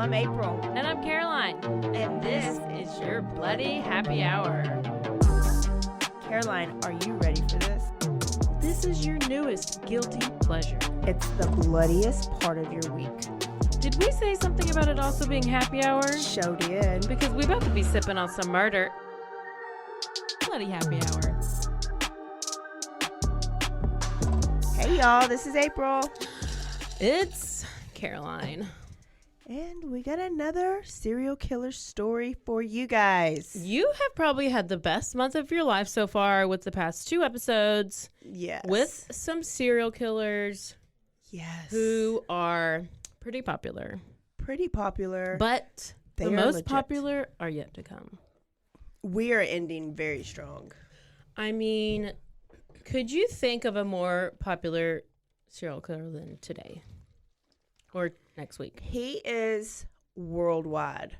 I'm April. And I'm Caroline. And this is your Bloody Happy Hour. Caroline, are you ready for this? This is your newest guilty pleasure. It's the bloodiest part of your week. Did we say something about it also being happy hour? Show did. Because we about to be sipping on some murder. Bloody happy hour. Hey y'all, this is April. It's Caroline. And we got another serial killer story for you guys. You have probably had the best month of your life so far with the past 2 episodes. Yes. With some serial killers. Yes. Who are pretty popular. Pretty popular. But they the are most legit. popular are yet to come. We are ending very strong. I mean, could you think of a more popular serial killer than today? Or next week? He is worldwide.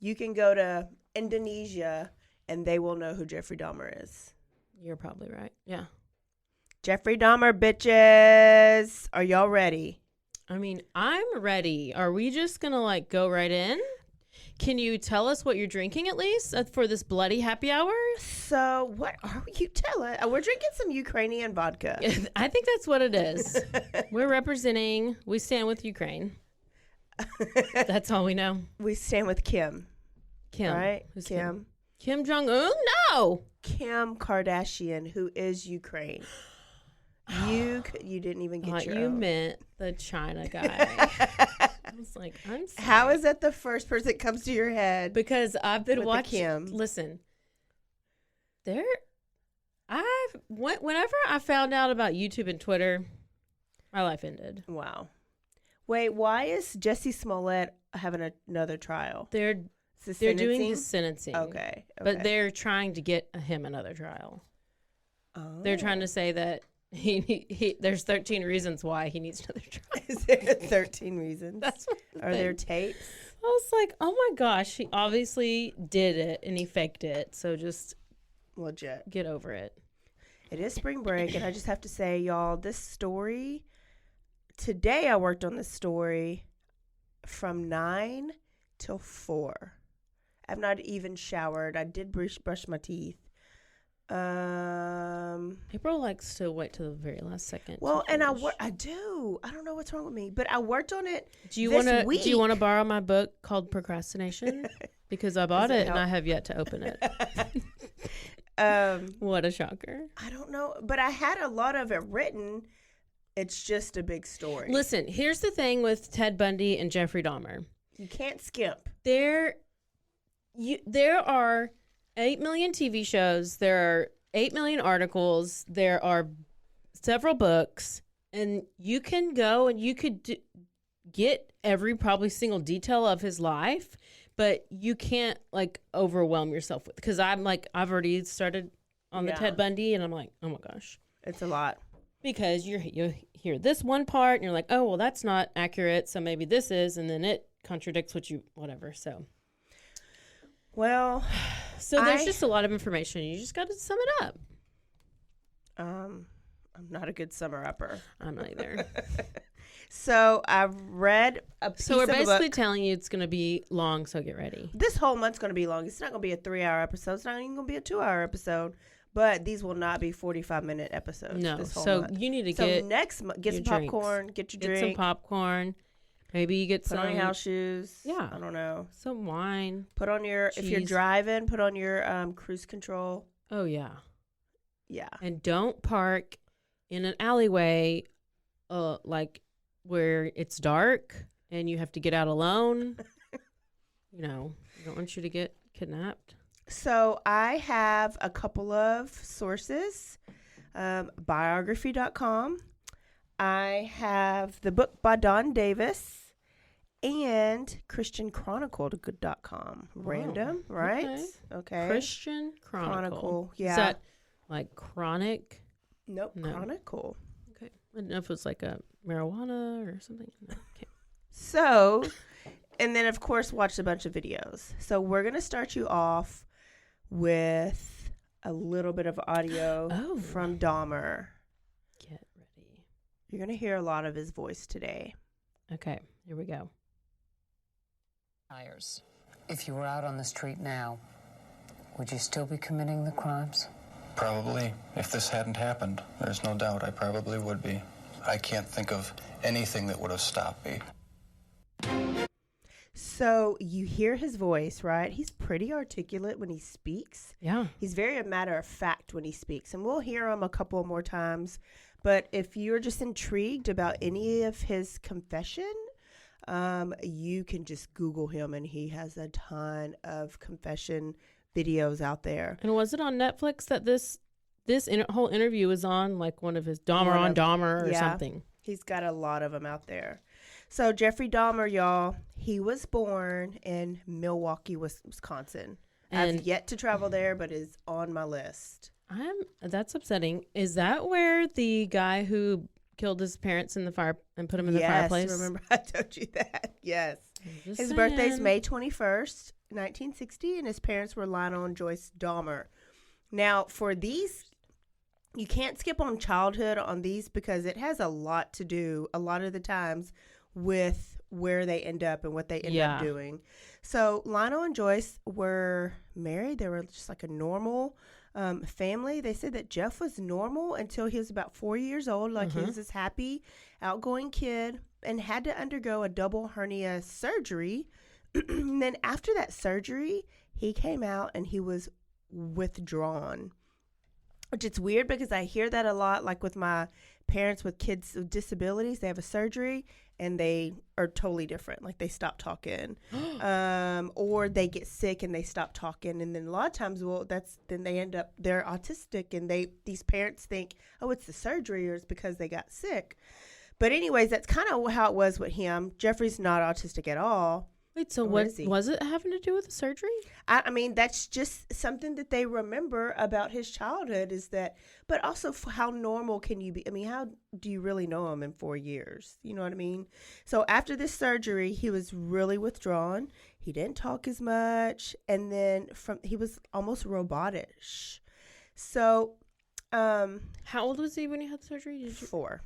You can go to Indonesia and they will know who Jeffery Dahmer is. You're probably right. Yeah. Jeffery Dahmer, bitches. Are y'all ready? I mean, I'm ready. Are we just going to go right in? Can you tell us what you're drinking at least for this bloody happy hour? So what are you telling? We're drinking some Ukrainian vodka. I think that's what it is. We're representing, we stand with Ukraine. That's all we know. We stand with Kim. Kim. Right? Who's Kim. Kim Jong-un? No. Kim Kardashian, who is Ukraine. You didn't even get your You own. meant the China guy. I was like, I'm sorry. How is that the first person that comes to your head? Because I've been With the watching. Kim. Listen, whenever I found out about YouTube and Twitter, my life ended. Wow. Wait, why is Jesse Smollett having another trial? They're doing his sentencing. Okay. But they're trying to get him another trial. Oh. They're trying to say that he there's 13 reasons why he needs another trial. Is there 13 reasons? That's what Are there tapes? I was like, oh my gosh, he obviously did it and he faked it. So just Legit. get over it. It is spring break, and I just have to say, y'all, this story, today I worked on this story from 9 till 4. I've not even showered. I did brush my teeth. April likes to wait till the very last second. Well, and I do. I don't know what's wrong with me, but I worked on it. Do you want to borrow my book called Procrastination? Because I bought it and I have yet to open it. What a shocker. I don't know, but I had a lot of it written. It's just a big story. Listen, here's the thing with Ted Bundy and Jeffrey Dahmer. You can't skimp. There are 8 million TV shows. There are 8 million articles. There are several books. And you can go and you could get every probably single detail of his life. But you can't overwhelm yourself with, because I've already started on the Ted Bundy and I'm like, oh my gosh. It's a lot. Because you hear this one part and you're like, oh, well, that's not accurate. So maybe this is, and then it contradicts whatever. So. Well, so there's just a lot of information. You just got to sum it up. I'm not a good summer upper. I'm not either. So I've read a piece of a book. So we're basically telling you it's going to be long, so get ready. This whole month's going to be long. It's not going to be a 3-hour episode. It's not even going to be a 2-hour episode. But these will not be 45-minute episodes. No. This whole So month. you need to So next month, get some popcorn, get your drink. Get some popcorn. Maybe you get Put on your house shoes. Yeah. I don't know. Some wine. Put on your, if you're driving, put on your cruise control. Oh, yeah. Yeah. And don't park in an alleyway where it's dark and you have to get out alone. I don't want you to get kidnapped. So I have a couple of sources. Biography.com. I have the book by Don Davis and ChristianChronicle.com. Random, right? Okay. Christian Chronicle. Yeah. Is that like chronic? Nope. No. Chronicle. Okay. I didn't know if it was like a marijuana or something. No. Okay. So, and then of course watch a bunch of videos. So we're going to start you off with a little bit of audio from Dahmer. Get ready. You're going to hear a lot of his voice today. Okay, here we go. Tires. If you were out on the street now, would you still be committing the crimes? Probably. If this hadn't happened, there's no doubt I probably would be. I can't think of anything that would have stopped me. So you hear his voice, right? He's pretty articulate when he speaks. Yeah. He's very a matter of fact when he speaks. And we'll hear him a couple more times. But if you're just intrigued about any of his confession, you can just Google him, and he has a ton of confession videos out there. And was it on Netflix that this whole interview was on, like one of his Dahmer or something? He's got a lot of them out there. So Jeffrey Dahmer, y'all, he was born in Milwaukee, Wisconsin. And I've yet to travel there, but is on my list. That's upsetting. Is that where the guy who killed his parents in the fire and put them in the fireplace? Yes, remember I told you that. Yes. His birthday's May 21st, 1960, and his parents were Lionel and Joyce Dahmer. Now, for these, you can't skip on childhood on these because it has a lot to do, a lot of the times, with where they end up and what they end up doing. So Lionel and Joyce were married. They were just like a normal family. They said that Jeff was normal until he was about 4 years old. Like he was this happy, outgoing kid and had to undergo a double hernia surgery. And then after that surgery, he came out and he was withdrawn, which it's weird because I hear that a lot, like with my parents with kids with disabilities. They have a surgery and they are totally different. Like they stop talking, or they get sick and they stop talking. And then a lot of times, then they end up, they're autistic, and these parents think, oh, it's the surgery or it's because they got sick. But anyways, that's kind of how it was with him. Jeffrey's not autistic at all. Wait, so what was it having to do with the surgery? I mean, that's just something that they remember about his childhood is that, but also how normal can you be? I mean, how do you really know him in 4 years? You know what I mean? So after this surgery, he was really withdrawn. He didn't talk as much. And then he was almost robotic. So, how old was he when he had surgery? 4.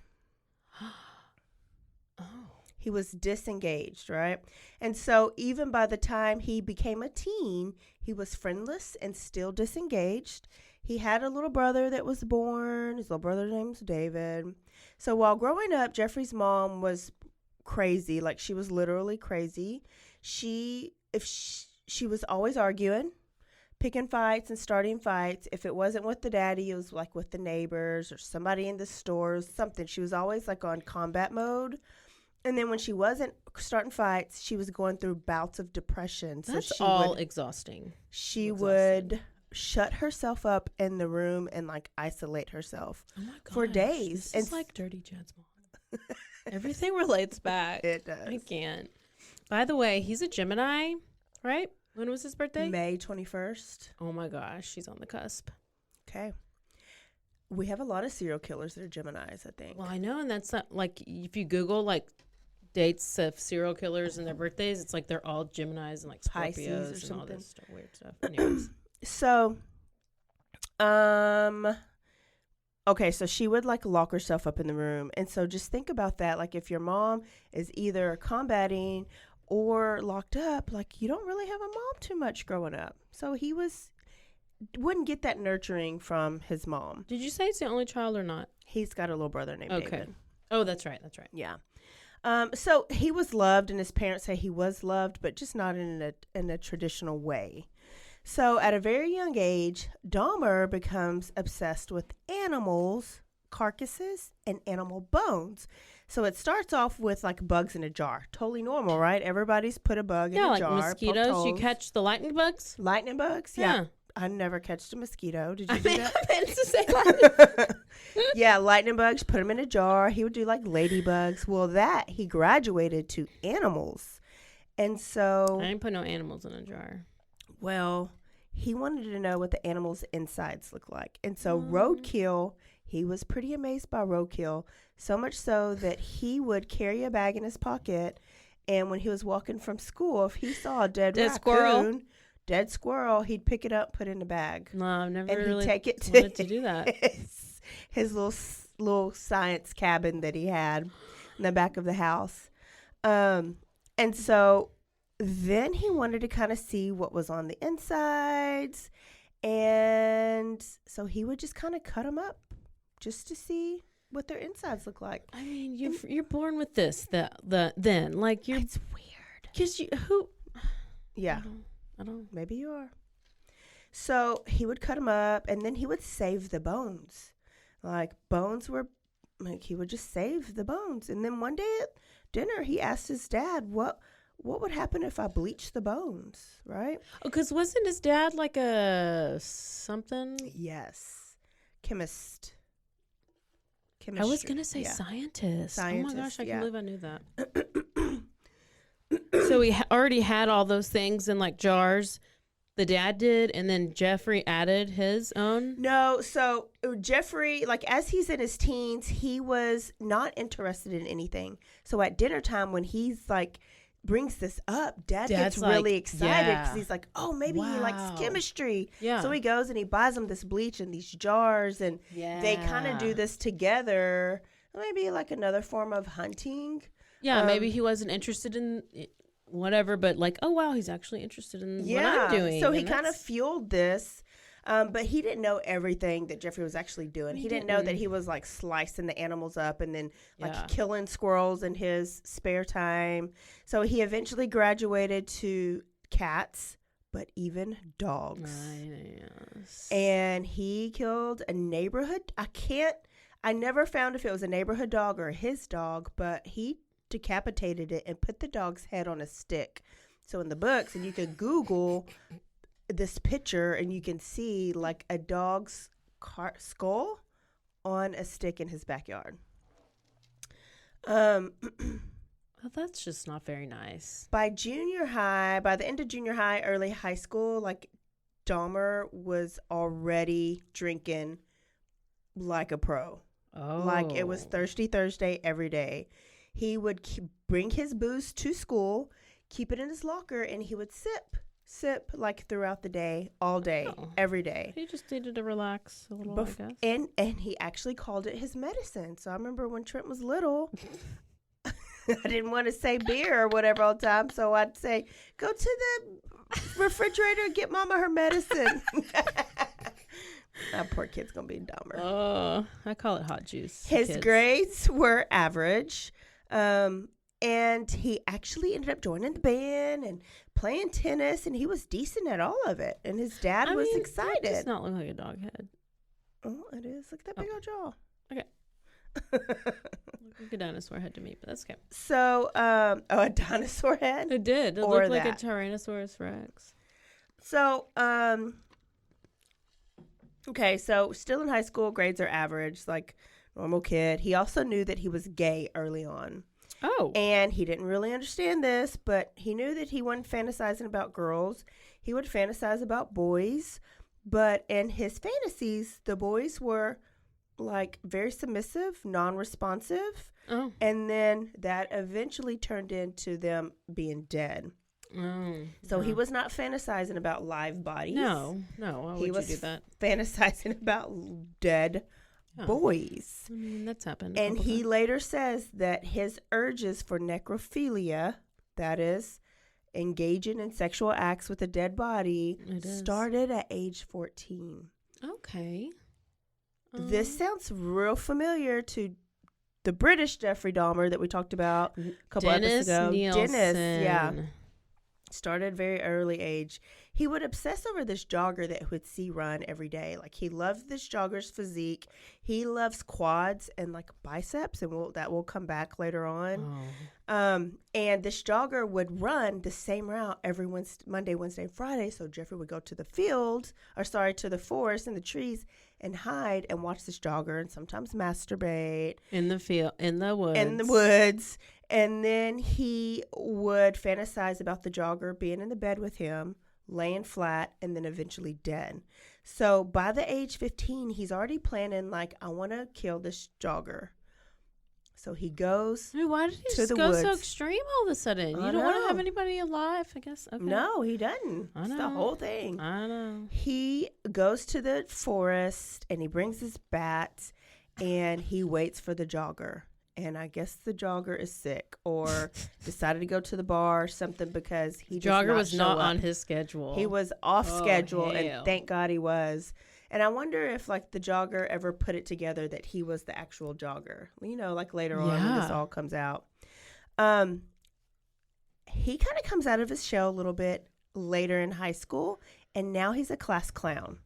Oh. He was disengaged, right? And so even by the time he became a teen, he was friendless and still disengaged. He had a little brother that was born. His little brother's name was David. So while growing up, Jeffrey's mom was crazy. Like, she was literally crazy. She was always arguing, picking fights and starting fights. If it wasn't with the daddy, it was like with the neighbors or somebody in the stores, something. She was always like on combat mode. And then when she wasn't starting fights, she was going through bouts of depression. That's exhausting. She would shut herself up in the room and like isolate herself for days. It's like Dirty Jed's mom. Everything relates back. It does. I can't. By the way, he's a Gemini, right? When was his birthday? May 21st. Oh my gosh, she's on the cusp. Okay. We have a lot of serial killers that are Geminis, I think. Well, I know, and that's not like if you Google like dates of serial killers and their birthdays, it's like they're all Geminis and like Scorpios and all this stuff, weird stuff. Anyways. So, okay, so she would like lock herself up in the room. And so just think about that. Like if your mom is either combating or locked up, like you don't really have a mom too much growing up. So he wouldn't get that nurturing from his mom. Did you say it's the only child or not? He's got a little brother named David. Oh, that's right. Yeah. So he was loved, and his parents say he was loved, but just not in a traditional way. So at a very young age, Dahmer becomes obsessed with animals, carcasses, and animal bones. So it starts off with like bugs in a jar. Totally normal, right? Everybody's put a bug in a like jar. Yeah, like mosquitoes. You catch the lightning bugs? Lightning bugs? Yeah. I never catched a mosquito. Did you do that? I meant to say lightning. Yeah, lightning bugs, put them in a jar. He would do like ladybugs. Well, he graduated to animals. And so... I didn't put no animals in a jar. Well, he wanted to know what the animals' insides look like. And so roadkill, he was pretty amazed by roadkill, so much so that he would carry a bag in his pocket, and when he was walking from school, if he saw a dead squirrel, he'd pick it up, put it in a bag. No, I've never and really he'd take it wanted to do that. his little science cabin that he had in the back of the house. And so then he wanted to kind of see what was on the insides. And so he would just kind of cut them up just to see what their insides look like. I mean, you're born with this. Then like you're. It's weird. Because who? Yeah. I don't. Maybe you are. So he would cut them up, and then he would save the bones. Like bones were, like he would just save the bones. And then one day at dinner, he asked his dad, "What would happen if I bleached the bones?" Right? Because wasn't his dad like a something? Yes, chemist. I was gonna say scientist. Oh my gosh, I can't believe I knew that. So he already had all those things in like jars. The dad did, and then Jeffrey added his own? No, so Jeffrey, like as he's in his teens, he was not interested in anything. So at dinner time, when he's like brings this up, Dad gets really excited because he's like, oh, maybe he likes chemistry. Yeah. So he goes and he buys him this bleach in these jars, and they kind of do this together. Maybe like another form of hunting. Yeah, maybe he wasn't interested in whatever, but like, oh wow, he's actually interested in what I'm doing. So he kind of fueled this, but he didn't know everything that Jeffrey was actually doing. He didn't know that he was like slicing the animals up and then like killing squirrels in his spare time. So he eventually graduated to cats, but even dogs. Yes. And he killed a neighborhood. I never found if it was a neighborhood dog or his dog, but he decapitated it and put the dog's head on a stick. So in the books, and you can Google this picture and you can see like a dog's skull on a stick in his backyard. Well, that's just not very nice. By the end of junior high, early high school, like Dahmer was already drinking like a pro. Oh. Like it was Thirsty Thursday every day. He would bring his booze to school, keep it in his locker, and he would sip like throughout the day, all day, every day. He just needed to relax a little, I guess. And he actually called it his medicine. So I remember when Trent was little, I didn't want to say beer or whatever all the time. So I'd say, go to the refrigerator and get Mama her medicine. That poor kid's going to be Dahmer. Oh, I call it hot juice. His grades were average. And he actually ended up joining the band and playing tennis, and he was decent at all of it. And his dad was excited. It does not look like a dog head. Oh, it is. Look at that big old jaw. Okay. Looked like a dinosaur head to me, but that's okay. So, a dinosaur head? It did. It looked like a Tyrannosaurus Rex. So, okay, so still in high school, grades are average, like normal kid. He also knew that he was gay early on. Oh. And he didn't really understand this, but he knew that he wasn't fantasizing about girls. He would fantasize about boys. But in his fantasies, the boys were like very submissive, non-responsive. Oh. And then that eventually turned into them being dead. Oh. So he was not fantasizing about live bodies. No. Why would you do that? Fantasizing about dead boys. I mean, that's happened. And he later says that his urges for necrophilia, that is, engaging in sexual acts with a dead body, started at age 14. Okay. This sounds real familiar to the British Jeffrey Dahmer that we talked about a couple episodes ago. Dennis, yeah. Started very early age. He would obsess over this jogger that would see run every day. Like he loved this jogger's physique. He loves quads and like biceps, and that will come back later on. Oh. And this jogger would run the same route every Monday, Wednesday, and Friday. So Jeffrey would go to the to the forest and the trees and hide and watch this jogger and sometimes masturbate in the woods. And then he would fantasize about the jogger being in the bed with him, laying flat, and then eventually dead. So by the age 15, he's already planning, like, I want to kill this jogger. So he goes to the woods. Why did he just go so extreme all of a sudden? You don't want to have anybody alive, I guess? Okay. No, he doesn't. I know. It's the whole thing. I know. He goes to the forest, and he brings his bat, and he waits for the jogger. and I guess the jogger is sick or decided to go to the bar or something because he Jogger was not up. on his schedule. He was off schedule, hell. and thank God he was. And I wonder if, like, the jogger ever put it together that he was the actual jogger. You know, like later on when this all comes out. He kind of comes out of his shell a little bit later in high school, and now he's a class clown.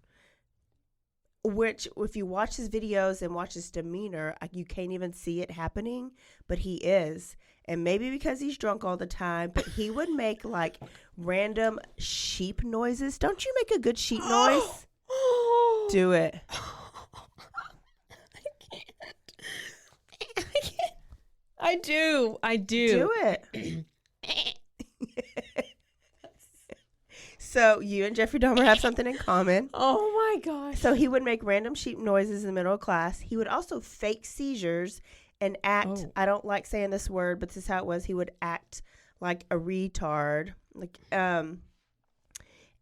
Which, if you watch his videos and watch his demeanor, you can't even see it happening, but he is. And maybe because he's drunk all the time, but he would make, like, random sheep noises. Don't you make a good sheep noise? Do it. I do. Do it. So you and Jeffrey Dahmer have something in common. Oh my gosh. So he would make random sheep noises in the middle of class. He would also fake seizures and act, I don't like saying this word, but this is how it was. He would act like a retard.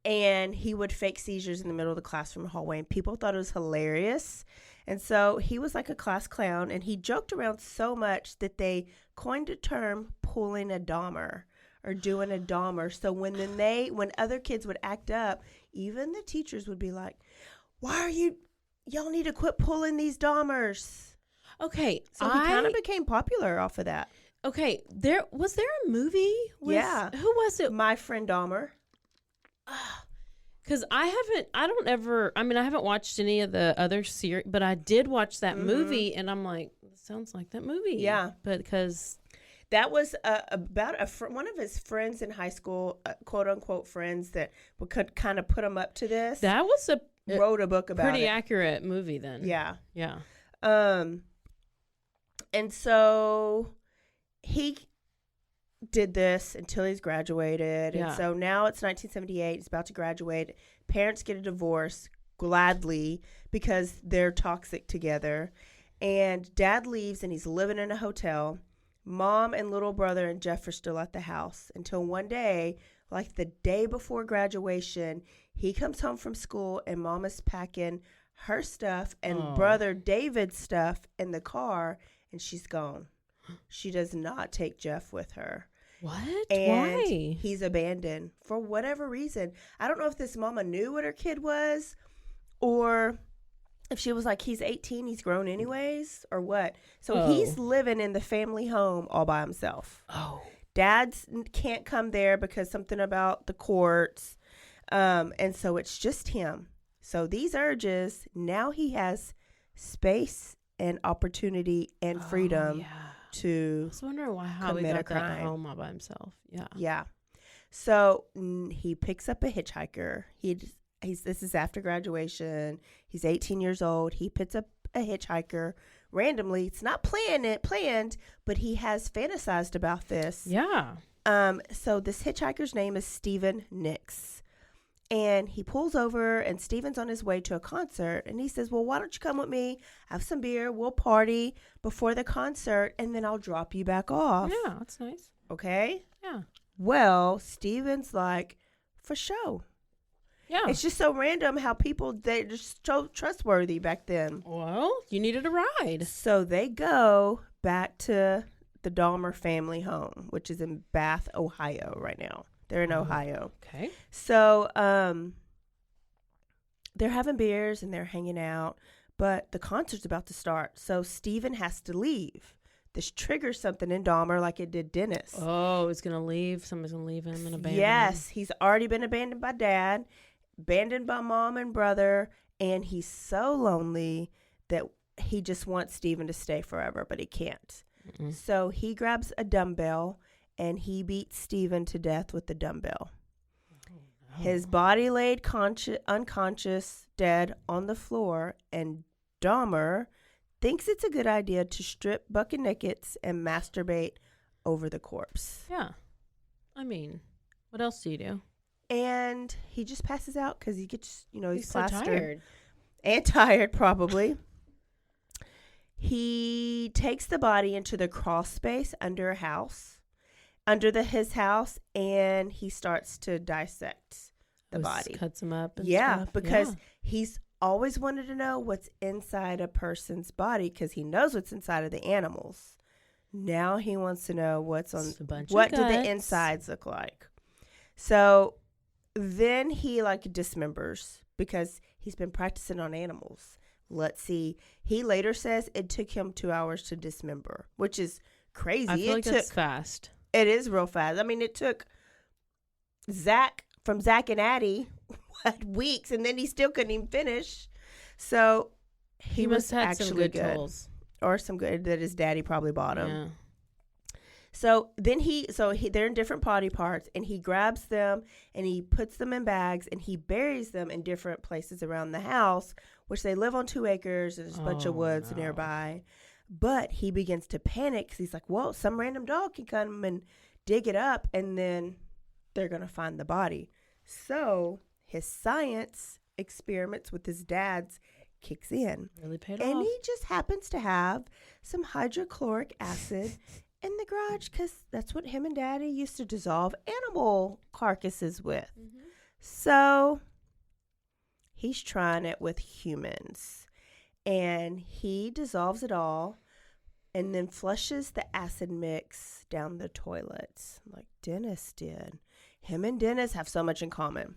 And he would fake seizures in the middle of the classroom hallway, and people thought it was hilarious. And so he was like a class clown, and he joked around so much that they coined a term, pulling a Dahmer, or doing a Dahmer. So when other kids would act up, even the teachers would be like, y'all need to quit pulling these Dahmers. Okay. So he kind of became popular off of that. Okay. Was there a movie? Yeah. Who was it? My Friend Dahmer. Because I haven't watched any of the other series, but I did watch that movie, and I'm like, it sounds like that movie. Yeah. But because that was about one of his friends in high school, quote unquote friends that could kind of put him up to this. That was wrote a book about it. Pretty accurate movie then. Yeah. Yeah. And so he did this until he's graduated. Yeah. And so now it's 1978. He's about to graduate. Parents get a divorce gladly because they're toxic together. And dad leaves and he's living in a hotel. Mom and little brother and Jeff are still at the house until one day, like the day before graduation, he comes home from school and mom is packing her stuff and brother David's stuff in the car, and she's gone. She does not take Jeff with her. What? And Why? he's abandoned for whatever reason. I don't know if this mama knew what her kid was, or if she was like, he's 18, he's grown anyways, or what. So he's living in the family home all by himself. Oh. Dad's can't come there because something about the courts. And so it's just him. So these urges, now he has space and opportunity and freedom to I was wondering how he commit a got that crime. home all by himself. Yeah. Yeah. So he picks up a hitchhiker. This is after graduation. He's 18 years old. He picks up a hitchhiker randomly. It's not planned, but he has fantasized about this. Yeah. So this hitchhiker's name is Stephen Nix. And he pulls over, and Stephen's on his way to a concert. And he says, well, why don't you come with me, have some beer, we'll party before the concert, and then I'll drop you back off. Yeah, that's nice. Okay? Yeah. Well, Stephen's like, for sure. Yeah. It's just so random how they're just so trustworthy back then. Well, you needed a ride. So they go back to the Dahmer family home, which is in Bath, Ohio right now. They're in Ohio. Okay. So they're having beers and they're hanging out, but the concert's about to start. So Stephen has to leave. This triggers something in Dahmer like it did Dennis. Oh, he's going to leave. Somebody's going to leave him and abandon him. Yes, he's already been abandoned by dad, abandoned by mom and brother, and he's so lonely that he just wants Stephen to stay forever, but he can't. Mm-mm. So he grabs a dumbbell and he beats Stephen to death with the dumbbell. Oh, no. His body laid unconscious, dead on the floor, and Dahmer thinks it's a good idea to strip bucket nakeds and masturbate over the corpse. Yeah. I mean, what else do you do? And he just passes out because he gets, he's so plastered. Tired. And tired, probably. He takes the body into the crawl space under his house, and he starts to dissect the body. Cuts him up and stuff. Because yeah. He's always wanted to know what's inside a person's body because he knows what's inside of the animals. Now he wants to know what's on, It's a bunch of what do the guts. insides look like. So then he like dismembers because he's been practicing on animals. Let's see. He later says it took him 2 hours to dismember, which is crazy. I feel like that's fast. It is real fast. I mean, it took Zach and Addie weeks, and then he still couldn't even finish. So he was must have had actually some good good. tools. Or some good that his daddy probably bought him. Yeah. So then they're in different body parts, and he grabs them and he puts them in bags and he buries them in different places around the house, which they live on 2 acres. There's a bunch of woods nearby. But he begins to panic because he's like, well, some random dog can come and dig it up, and then they're going to find the body. So his science experiments with his dad's kicks in. Really paid And off. he just happens to have some hydrochloric acid in the garage because that's what him and Daddy used to dissolve animal carcasses with. Mm-hmm. So he's trying it with humans. And he dissolves it all and then flushes the acid mix down the toilets like Dennis did. Him and Dennis have so much in common.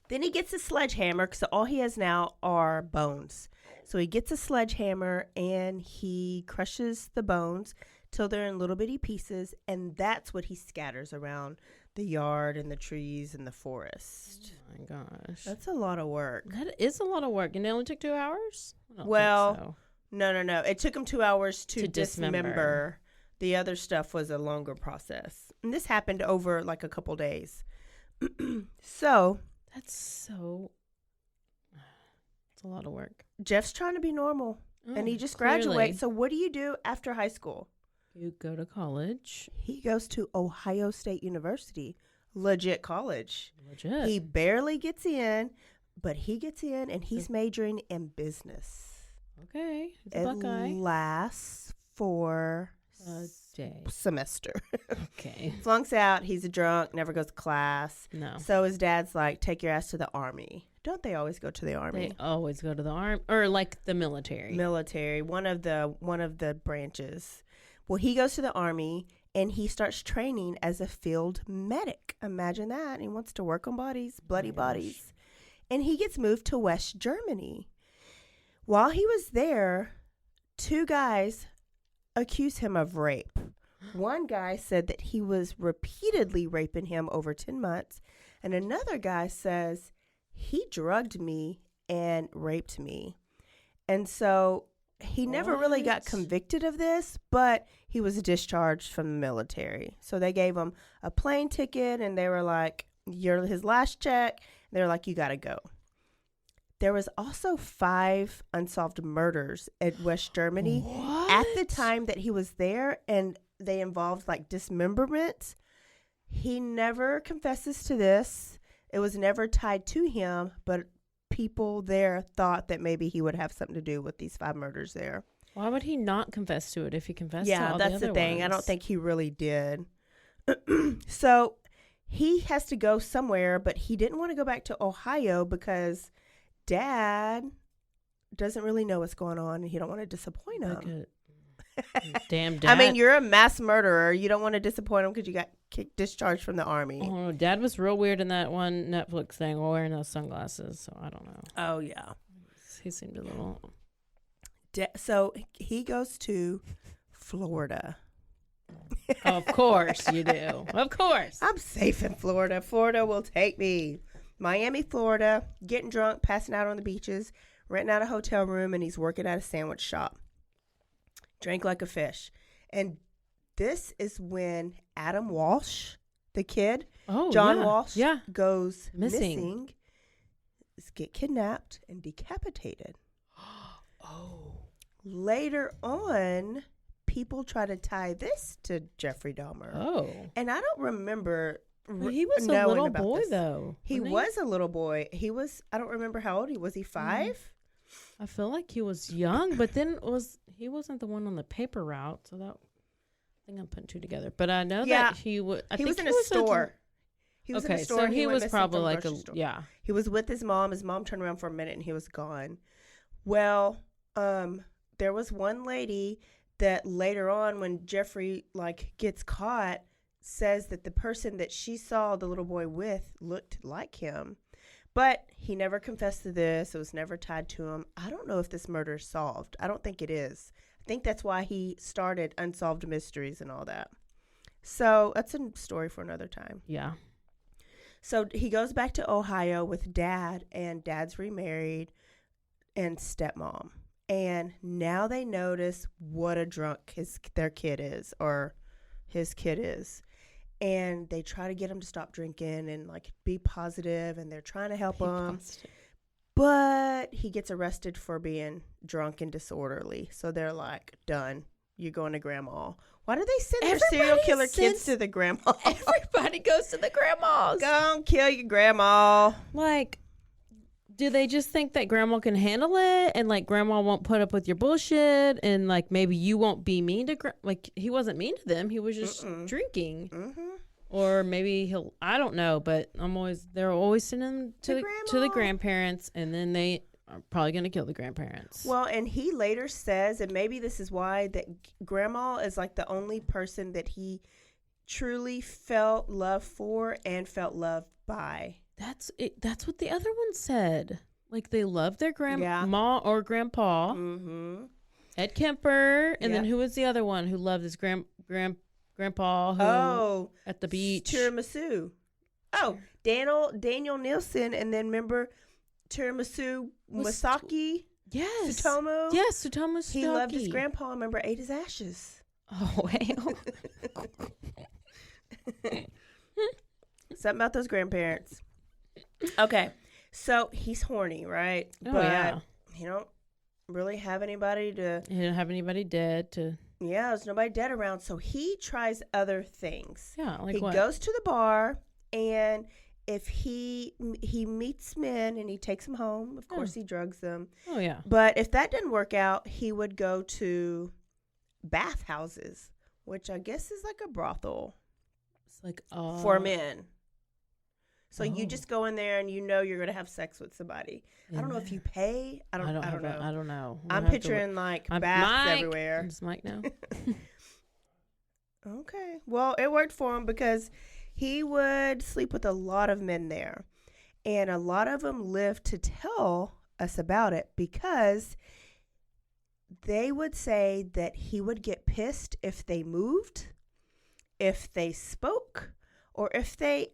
Then he gets a sledgehammer because all he has now are bones. So he gets a sledgehammer and he crushes the bones till they're in little bitty pieces. And that's what he scatters around the yard and the trees and the forest. Oh my gosh. That's a lot of work. That is a lot of work. And it only took 2 hours? I don't Well, think so. No. It took him 2 hours to dismember. dismember. The other stuff was a longer process. And this happened over like a couple days. So That's so... It's a lot of work. Jeff's trying to be normal. And he just clearly. graduates. So what do you do after high school? You go to college. He goes to Ohio State University, legit college. Legit. He barely gets in, but he gets in and he's majoring in business. Okay. He's a It Buckeye. lasts for A day. semester. Okay. Flunks out. He's a drunk, never goes to class. No. So his dad's like, take your ass to the army. Don't they always go to the army? They always go to the army. Or like the military. Military, one of the branches. Well, he goes to the army and he starts training as a field medic. Imagine that. He wants to work on bodies, bloody bodies. And he gets moved to West Germany. While he was there, 2 guys accuse him of rape. One guy said that he was repeatedly raping him over 10 months. And another guy says he drugged me and raped me. And so he never really got What? convicted of this, but he was discharged from the military. So they gave him a plane ticket and they were like, you're his last check. And they were like, you got to go. There was also 5 unsolved murders in West Germany What? at the time that he was there, and they involved like dismemberment. He never confesses to this. It was never tied to him, but people there thought that maybe he would have something to do with these 5 murders there. Why would he not confess to it if he confessed to Yeah, all that's the the other thing. I don't ones? think he really did. So he has to go somewhere, but he didn't want to go back to Ohio because Dad doesn't really know what's going on and he don't want to disappoint him. Like a damn dad. I mean, you're a mass murderer. You don't want to disappoint him because you got discharged from the army. Oh, Dad was real weird in that one Netflix thing while wearing those sunglasses, so I don't know. Oh, yeah. He seemed a little... So he goes to Florida. Of course you do. Of course. I'm safe in Florida. Florida will take me. Miami, Florida, getting drunk, passing out on the beaches, renting out a hotel room, and he's working at a sandwich shop. Drank like a fish. And this is when Adam Walsh, the kid, John Walsh, goes missing, get kidnapped, and decapitated. Later on, people try to tie this to Jeffrey Dahmer. Oh. And I don't remember But he was a knowing little about boy, this. though. He wasn't was a little boy. I don't remember how old he was. He 5? I feel like he was young, but then he wasn't the one on the paper route, so that... I think I'm putting 2 together. But I know that he was... He was in a store. He was in a store. So and he went was missing probably from the like grocery store. yeah. He was with his mom. His mom turned around for a minute and he was gone. Well, there was one lady that later on when Jeffrey gets caught, says that the person that she saw the little boy with looked like him. But he never confessed to this. It was never tied to him. I don't know if this murder is solved. I don't think it is. I think that's why he started Unsolved Mysteries and all that. So that's a story for another time. Yeah. So he goes back to Ohio with Dad, and Dad's remarried, and stepmom. And now they notice what a drunk their kid is, or his kid is. And they try to get him to stop drinking and be positive, and they're trying to help him. But he gets arrested for being drunk and disorderly. So they're like, done. You're going to grandma. Why do they send their serial killer kids to the grandma? Everybody goes to the grandmas. Go and kill your grandma. Do they just think that grandma can handle it, and grandma won't put up with your bullshit, and maybe you won't be mean to he wasn't mean to them, he was just drinking. Mm-hmm. Or maybe I don't know, but they're always sending them to the grandparents, and then they are probably going to kill the grandparents. Well, and he later says, and maybe this is why, that grandma is the only person that he truly felt love for and felt loved by. That's it. That's what the other one said. They love their grandma or grandpa. Mm-hmm. Ed Kemper, and then who was the other one who loved his grandpa? At the beach. Tiramisu. Oh, Daniel Nielsen, and then remember Tiramisu Masaki. Yes. Sutomo. Yes, Sutomo Masaki. He loved his grandpa. Remember, ate his ashes. Oh, hell. Something about those grandparents. Okay, so he's horny, right? Oh, yeah. He don't really have anybody to... He didn't have anybody dead to... Yeah, there's nobody dead around, so he tries other things. Yeah, he what? Goes to the bar, and if he meets men and he takes them home, of course he drugs them. Oh, yeah. But if that didn't work out, he would go to bathhouses, which I guess is like a brothel. It's for men. So you just go in there and you're going to have sex with somebody. I don't know if you pay. I don't know. I'm picturing baths everywhere. Does Mike know? Okay. Well, it worked for him because he would sleep with a lot of men there. And a lot of them lived to tell us about it because they would say that he would get pissed if they moved, if they spoke, or if they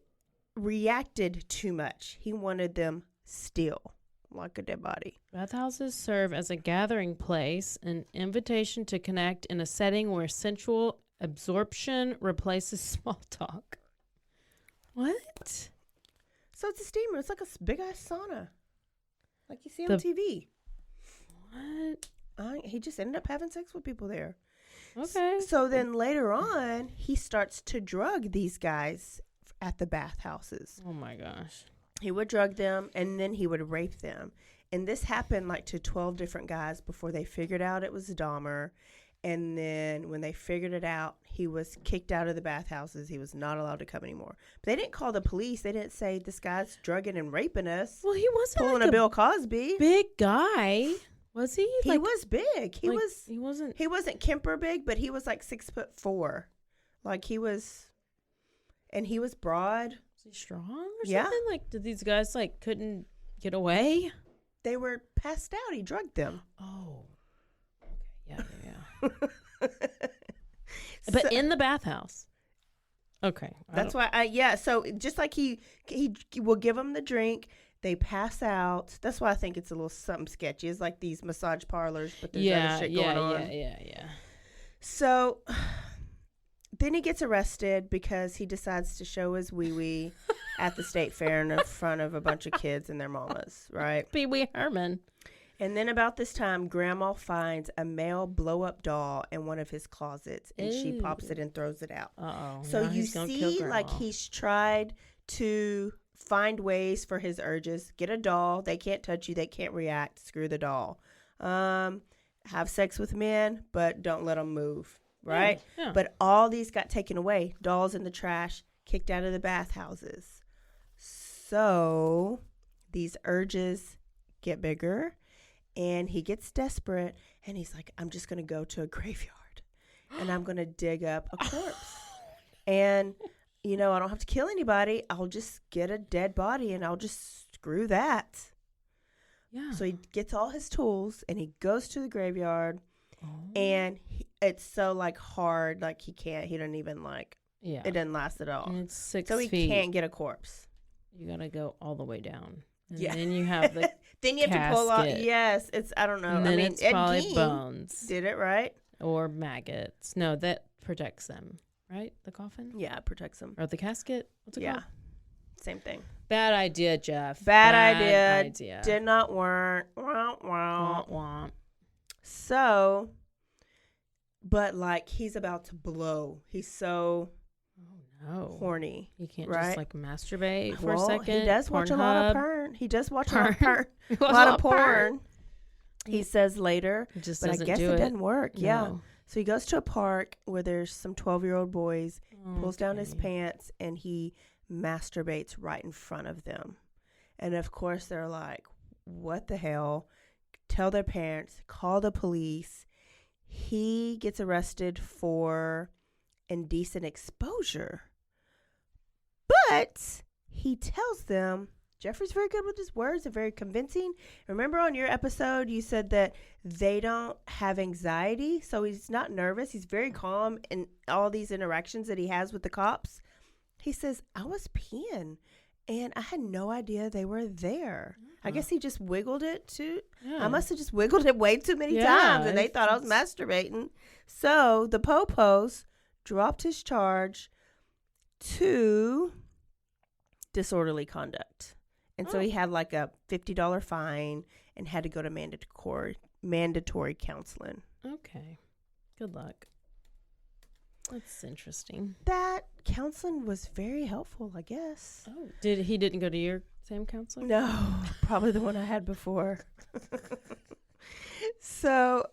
reacted too much. He wanted them still, like a dead body. Bathhouses serve as a gathering place, an invitation to connect in a setting where sensual absorption replaces small talk. What? So it's a steamer. It's like a big ass sauna, like you see on TV. What? He just ended up having sex with people there. Okay. So then later on, he starts to drug these guys at the bathhouses. Oh my gosh. He would drug them and then he would rape them. And this happened to 12 different guys before they figured out it was Dahmer. And then when they figured it out, he was kicked out of the bathhouses. He was not allowed to come anymore. But they didn't call the police. They didn't say, this guy's drugging and raping us. Well, he wasn't pulling a Bill Cosby. Big guy. Was he? He was big. He wasn't. He wasn't Kemper big, but he was 6'4". And he was broad. Was he strong or something? Did these guys couldn't get away? They were passed out. He drugged them. Oh. Okay. Yeah. But in the bathhouse. Okay. That's why so just like he will give them the drink, they pass out. That's why I think it's a little something sketchy. It's like these massage parlors, but there's other shit going on. Yeah. So then he gets arrested because he decides to show his wee-wee at the state fair in front of a bunch of kids and their mamas, right? Pee Wee Herman. And then about this time, Grandma finds a male blow-up doll in one of his closets, and she pops it and throws it out. Uh-oh. So you see, he's tried to find ways for his urges. Get a doll. They can't touch you. They can't react. Screw the doll. Have sex with men, but don't let them move, right? Yeah. But all these got taken away. Dolls in the trash, kicked out of the bathhouses. So these urges get bigger. And he gets desperate, and he's like, I'm just going to go to a graveyard. and I'm going to dig up a corpse. And, I don't have to kill anybody. I'll just get a dead body and I'll just screw that. Yeah. So he gets all his tools and he goes to the graveyard and it's so hard. He doesn't even Yeah. it doesn't last at all. And it's 6 So he feet. can't get a corpse. You got to go all the way down. And Yeah. then you have the Then you have to pull out. casket. Yes. I don't know. And then it's Ed probably Gein bones did it right. or maggots. No, that protects them, right? The coffin? Yeah, it protects them. Or the casket? What's it Yeah. called? Same thing. Bad idea, Jeff. Bad idea. Did not work. Wah, wah. Womp womp. So, but he's about to blow. He's so No. horny. You can't right? just masturbate for a second. He does watch a lot of Pornhub. porn. He does watch a lot of Porn. porn. A lot of porn. He says later, It just but I doesn't guess do it doesn't work. Yeah. No. So he goes to a park where there's some 12-year-old boys, pulls down his Okay. pants, and he masturbates right in front of them. And of course, they're like, what the hell? Tell their parents, call the police. He gets arrested for indecent exposure. But he tells them, Jeffrey's very good with his words and very convincing. Remember on your episode, you said that they don't have anxiety, so he's not nervous. He's very calm in all these interactions that he has with the cops. He says, I was peeing, and I had no idea they were there. I guess he just wiggled it too. Yeah. I must have just wiggled it way too many Yeah, times, and they it's- thought I was masturbating. So the Popos dropped his charge to disorderly conduct. And so he had a $50 fine and had to go to mandatory counseling. Okay. Good luck. That's interesting. That counseling was very helpful, I guess. Oh, didn't go to your same counselor? No, probably the one I had before. So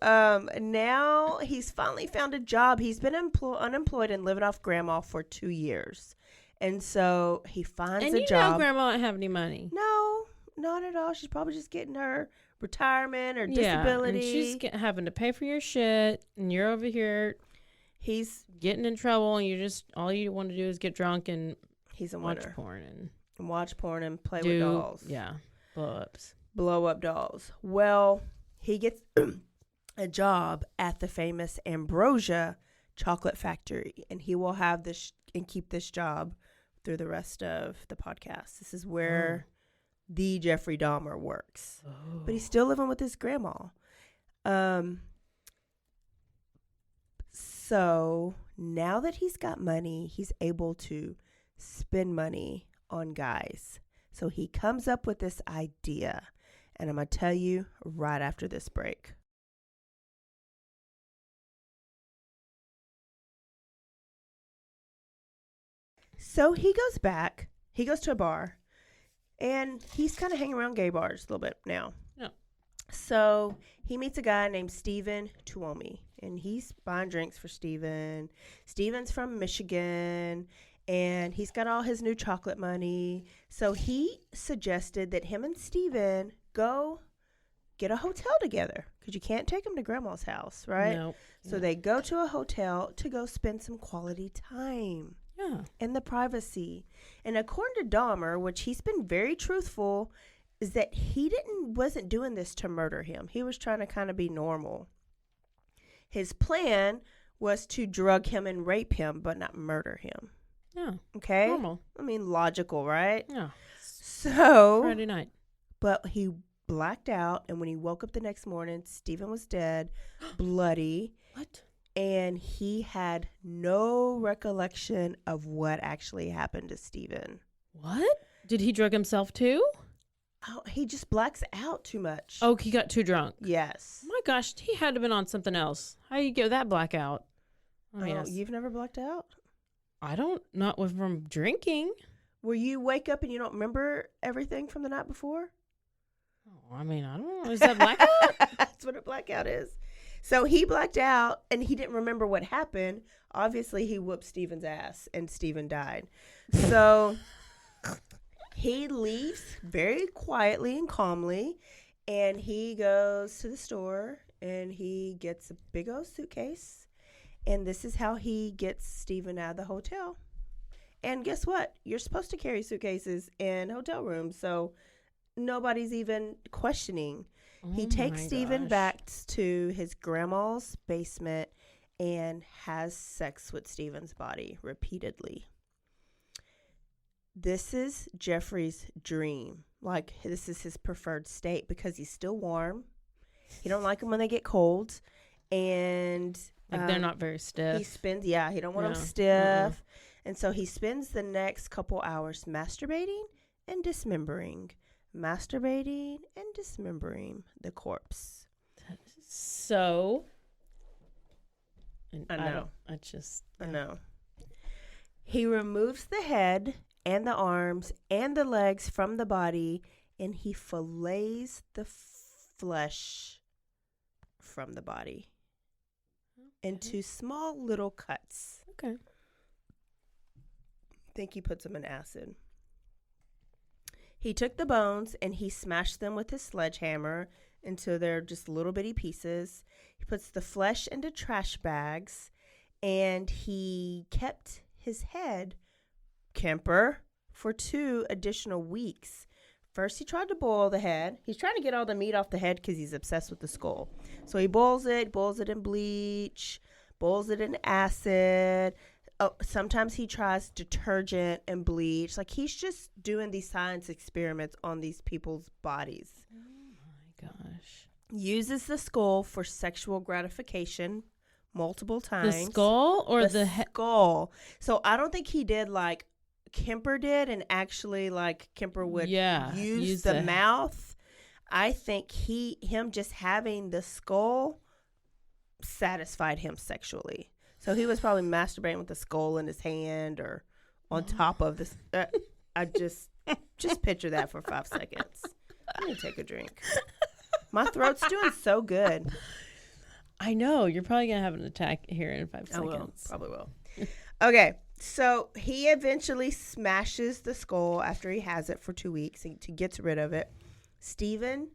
now he's finally found a job. He's been unemployed and living off grandma for 2 years. And so he finds And a you job. know grandma don't have any money. No, not at all. She's probably just getting her retirement or Yeah, disability. and she's having to pay for your shit, and you're over here He's getting in trouble, and all you want to do is get drunk and a watch winner. porn And watch porn and play and with dolls. Yeah, blow-ups. Blow up dolls. Well, he gets a job at the famous Ambrosia chocolate factory, and he will have this and keep this job through the rest of the podcast. This is where the Jeffrey Dahmer works. But he's still living with his grandma. So now that he's got money, he's able to spend money on guys. So he comes up with this idea, and I'm going to tell you right after this break. So he goes to a bar, and he's kind of hanging around gay bars a little bit now. Yeah. So he meets a guy named Stephen Tuomi, and he's buying drinks for Stephen. Stephen's from Michigan, and he's got all his new chocolate money. So he suggested that him and Stephen go get a hotel together, because you can't take him to grandma's house, right? Nope. So they go to a hotel to go spend some quality time Yeah. in the privacy. And according to Dahmer, which he's been very truthful, is that he wasn't doing this to murder him. He was trying to kind of be normal. His plan was to drug him and rape him, but not murder him. Yeah. Okay? Normal. I mean, logical, right? Yeah. So, Friday night. but he blacked out, and when he woke up the next morning, Stephen was dead, bloody, What? and he had no recollection of what actually happened to Stephen. What? Did he drug himself too? Oh, he just blacks out too much. Oh, he got too drunk. Yes. My gosh, he had to have been on something else. How you get that blackout? Oh, yes. You've never blacked out? Not from drinking. Where you wake up and you don't remember everything from the night before? Oh, I don't know. Is that blackout? That's what a blackout is. So he blacked out and he didn't remember what happened. Obviously, he whooped Stephen's ass and Stephen died. So he leaves very quietly and calmly, and he goes to the store and he gets a big old suitcase, And this is how he gets Stephen out of the hotel. And guess what? You're supposed to carry suitcases in hotel rooms, so nobody's even questioning. He takes Stephen back to his grandma's basement and has sex with Stephen's body repeatedly. This is Jeffrey's dream. Like, this is his preferred state because he's still warm. He don't like them when they get cold. And like they're not very stiff. He don't want them stiff. And so he spends the next couple hours masturbating and dismembering the corpse. So, I know. I know. He removes the head and the arms and the legs from the body, and he fillets the flesh from the body into small little cuts. Okay. I think he puts them in acid. He took the bones and he smashed them with his sledgehammer until they're just little bitty pieces. He puts the flesh into trash bags, and he kept his head, Kemper, for 2 additional weeks. First, he tried to boil the head. He's trying to get all the meat off the head because he's obsessed with the skull. So he boils it in bleach, boils it in acid. Oh, sometimes he tries detergent and bleach. Like, he's just doing these science experiments on these people's bodies. Oh my gosh. Uses the skull for sexual gratification multiple times. The skull or the skull? So I don't think he did like Kemper did, and actually like Kemper would use the mouth. I think him just having the skull satisfied him sexually. So he was probably masturbating with the skull in his hand or on top of this. I just picture that for 5 seconds. Let me take a drink. My throat's doing so good. I know. You're probably going to have an attack here in 5 seconds. I will. Probably will. Okay. So he eventually smashes the skull after he has it for 2 weeks and gets rid of it. Stephen's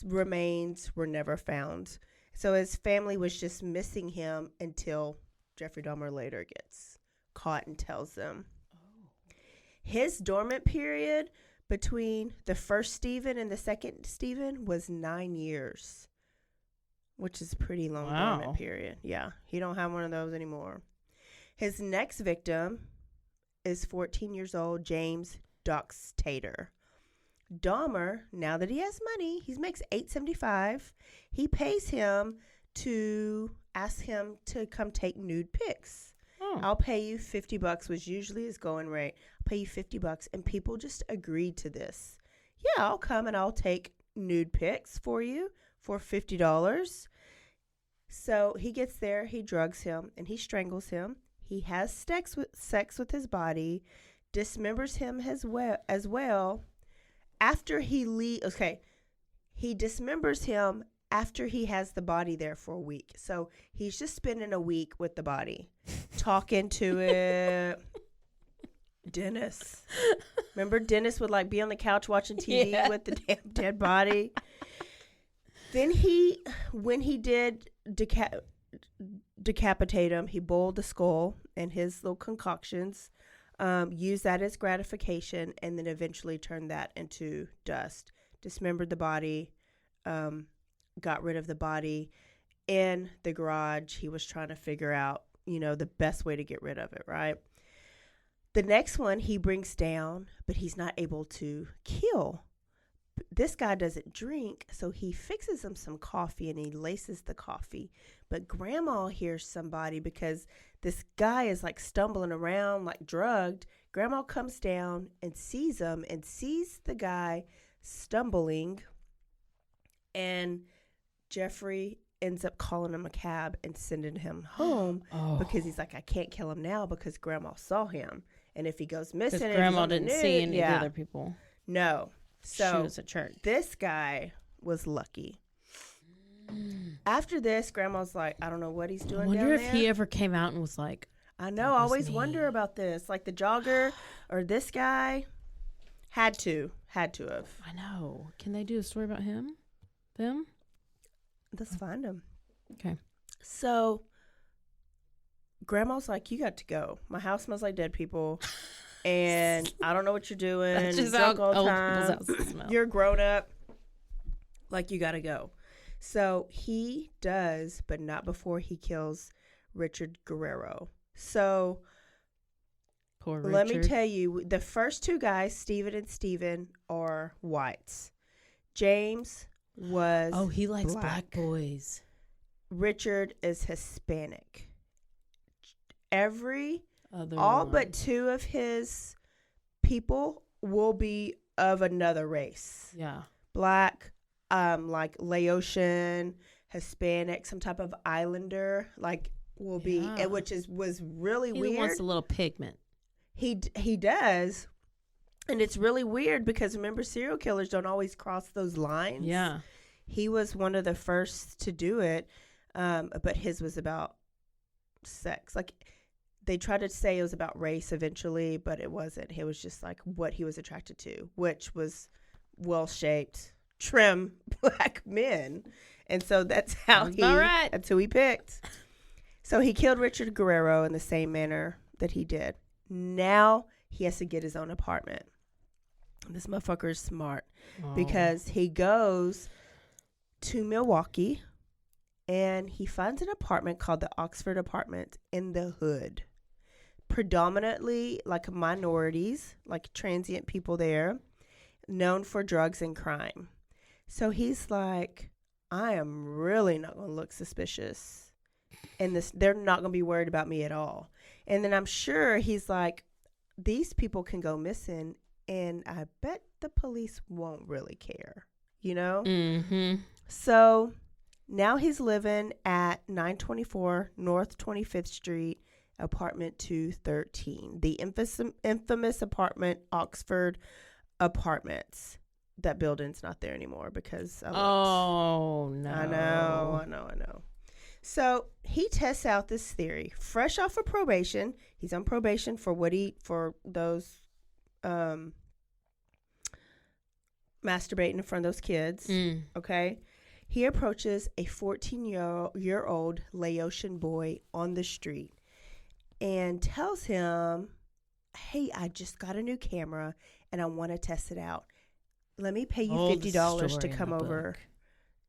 remains were never found. So his family was just missing him until Jeffrey Dahmer later gets caught and tells them. His dormant period between the first Stephen and the second Stephen was 9 years, which is a pretty long dormant period. Yeah, he don't have one of those anymore. His next victim is 14 years old James Doxtator. Dahmer, now that he has money, he makes $8.75. He pays him to ask him to come take nude pics. I'll pay you $50, which usually is going rate. I'll pay you $50, and people just agreed to this. Yeah, I'll come and I'll take nude pics for you for $50. So he gets there, he drugs him, and he strangles him. He has sex with his body, dismembers him as well. After he leaves, he dismembers him after he has the body there for a week. So he's just spending a week with the body, talking to it. Dennis. Remember Dennis would like be on the couch watching TV with the damn dead body? Then when he did decapitate him, he boiled the skull and his little concoctions, used that as gratification, and then eventually turned that into dust. Dismembered the body, got rid of the body. In the garage, he was trying to figure out, the best way to get rid of it, right? The next one he brings down, but he's not able to kill. This guy doesn't drink, so he fixes him some coffee and he laces the coffee. But Grandma hears somebody because this guy is like stumbling around like drugged. Grandma comes down and sees him and sees the guy stumbling. And Jeffrey ends up calling him a cab and sending him home because he's like, I can't kill him now because Grandma saw him. And if he goes missing, because Grandma didn't see any of the other people. No. So she was at church. This guy was lucky. After this, Grandma's like, I don't know what he's doing. I wonder if he ever came out and was like, I know, I always wonder about this. Like the jogger or this guy had to have. I know. Can they do a story about him? Them? Let's find him. Okay. So Grandma's like, you got to go. My house smells like dead people. And I don't know what you're doing. That's just Drunk how all the old time. people's houses smell. You're grown up. Like, you got to go. So he does, but not before he kills Richard Guerrero. So Poor Richard. let me tell you, the first two guys, Stephen and Stephen, are whites. James was he likes black boys. Richard is Hispanic. All But two of his people will be of another race. Yeah. Black, like Laotian, Hispanic, some type of islander, like will be, which was really weird. He wants a little pigment. He does, and it's really weird because remember, serial killers don't always cross those lines. Yeah. He was one of the first to do it, but his was about sex. Like, they tried to say it was about race eventually, but it wasn't. It was just like what he was attracted to, which was well-shaped, trim black men. And so that's that's who he picked. So he killed Richard Guerrero in the same manner that he did. Now he has to get his own apartment. This motherfucker is smart because he goes to Milwaukee and he finds an apartment called the Oxford Apartment in the hood. Predominantly like minorities, like transient people there, known for drugs and crime. So he's like, I am really not going to look suspicious. And they're not going to be worried about me at all. And then I'm sure he's like, these people can go missing and I bet the police won't really care, you know? Mm-hmm. So now he's living at 924 North 25th Street, apartment 213, the infamous apartment, Oxford Apartments. That building's not there anymore because no. I know. So he tests out this theory. Fresh off of probation, he's on probation for those masturbating in front of those kids. Okay, he approaches a 14-year-old Laotian boy on the street and tells him, "Hey, I just got a new camera and I want to test it out. Let me pay you $50 to come over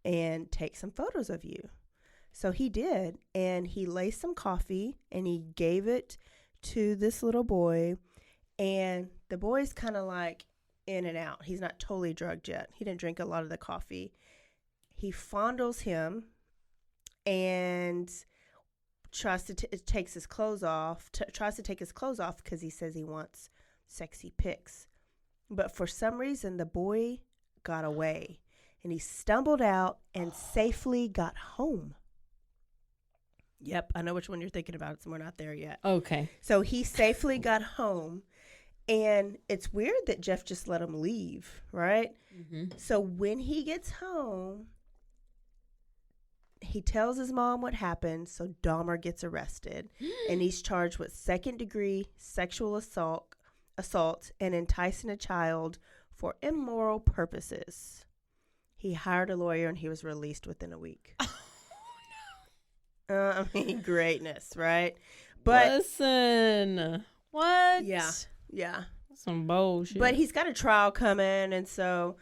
and take some photos of you." So he did, and he laced some coffee, and he gave it to this little boy, and the boy's kind of like in and out. He's not totally drugged yet. He didn't drink a lot of the coffee. He fondles him and tries to take his clothes off because he says he wants sexy pics. But for some reason, the boy got away, and he stumbled out and safely got home. Yep, I know which one you're thinking about. We're not there yet. Okay. So he safely got home, and it's weird that Jeff just let him leave, right? Mm-hmm. So when he gets home, he tells his mom what happened, so Dahmer gets arrested, and he's charged with second-degree sexual assault and enticing a child for immoral purposes. He hired a lawyer, and he was released within a week. I mean, greatness, right? But listen, what? Yeah. Some bullshit. But he's got a trial coming, and so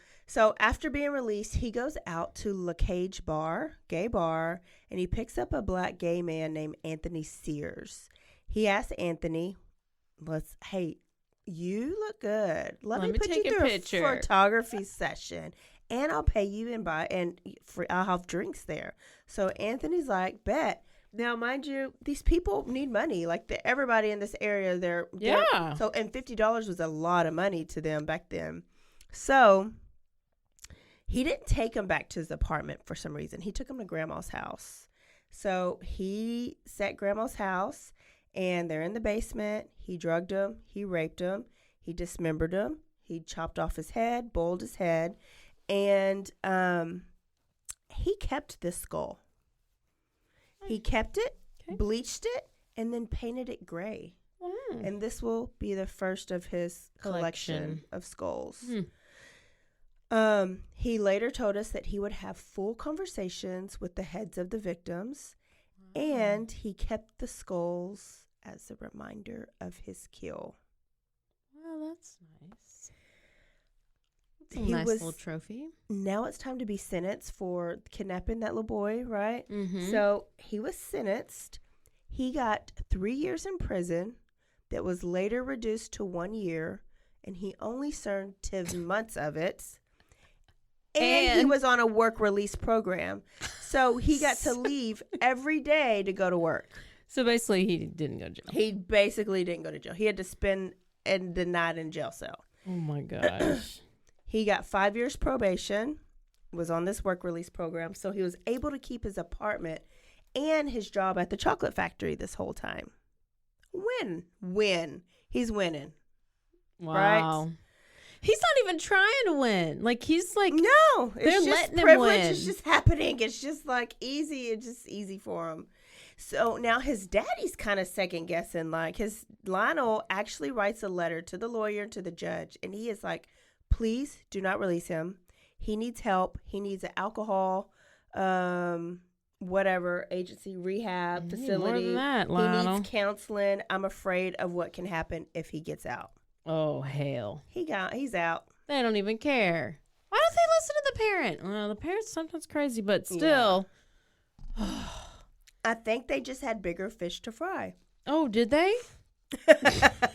after being released, he goes out to La Cage Bar, gay bar, and he picks up a black gay man named Anthony Sears. He asks Anthony, "Hey, you look good. Let me put you through a photography session, and I'll pay you I'll have drinks there." So Anthony's like, "Bet." Now, mind you, these people need money. Like everybody in this area, they're so, and $50 was a lot of money to them back then. So he didn't take him back to his apartment for some reason. He took him to Grandma's house. So he set Grandma's house, and they're in the basement. He drugged him. He raped him. He dismembered him. He chopped off his head, boiled his head, and he kept this skull. He kept it, bleached it, and then painted it gray. And this will be the first of his collection of skulls. He later told us that he would have full conversations with the heads of the victims And he kept the skulls as a reminder of his kill. Well, that's nice. It's a nice little trophy. Now it's time to be sentenced for kidnapping that little boy, right? Mm-hmm. So he was sentenced. He got 3 years in prison that was later reduced to 1 year, and he only served 10 months of it. And he was on a work release program. So he got to leave every day to go to work. So basically, he didn't go to jail. He basically didn't go to jail. He had to spend the night in jail cell. Oh, my gosh. He got 5 years probation, was on this work release program. So he was able to keep his apartment and his job at the chocolate factory this whole time. Win. He's winning. Wow. Right? He's not even trying to win. Like, he's like, no, they're it's just letting him privilege. win. It's just happening. It's just like easy. It's just easy for him. So now his daddy's kind of second guessing. Like, Lionel actually writes a letter to the lawyer and to the judge. And he is like, please do not release him. He needs help. He needs an alcohol, whatever, agency, rehab facility. More than that, Lionel. He needs counseling. I'm afraid of what can happen if he gets out. Oh, hell. He's out. They don't even care. Why don't they listen to the parent? Well, the parent's sometimes crazy, but still. Yeah. I think they just had bigger fish to fry. Oh, did they?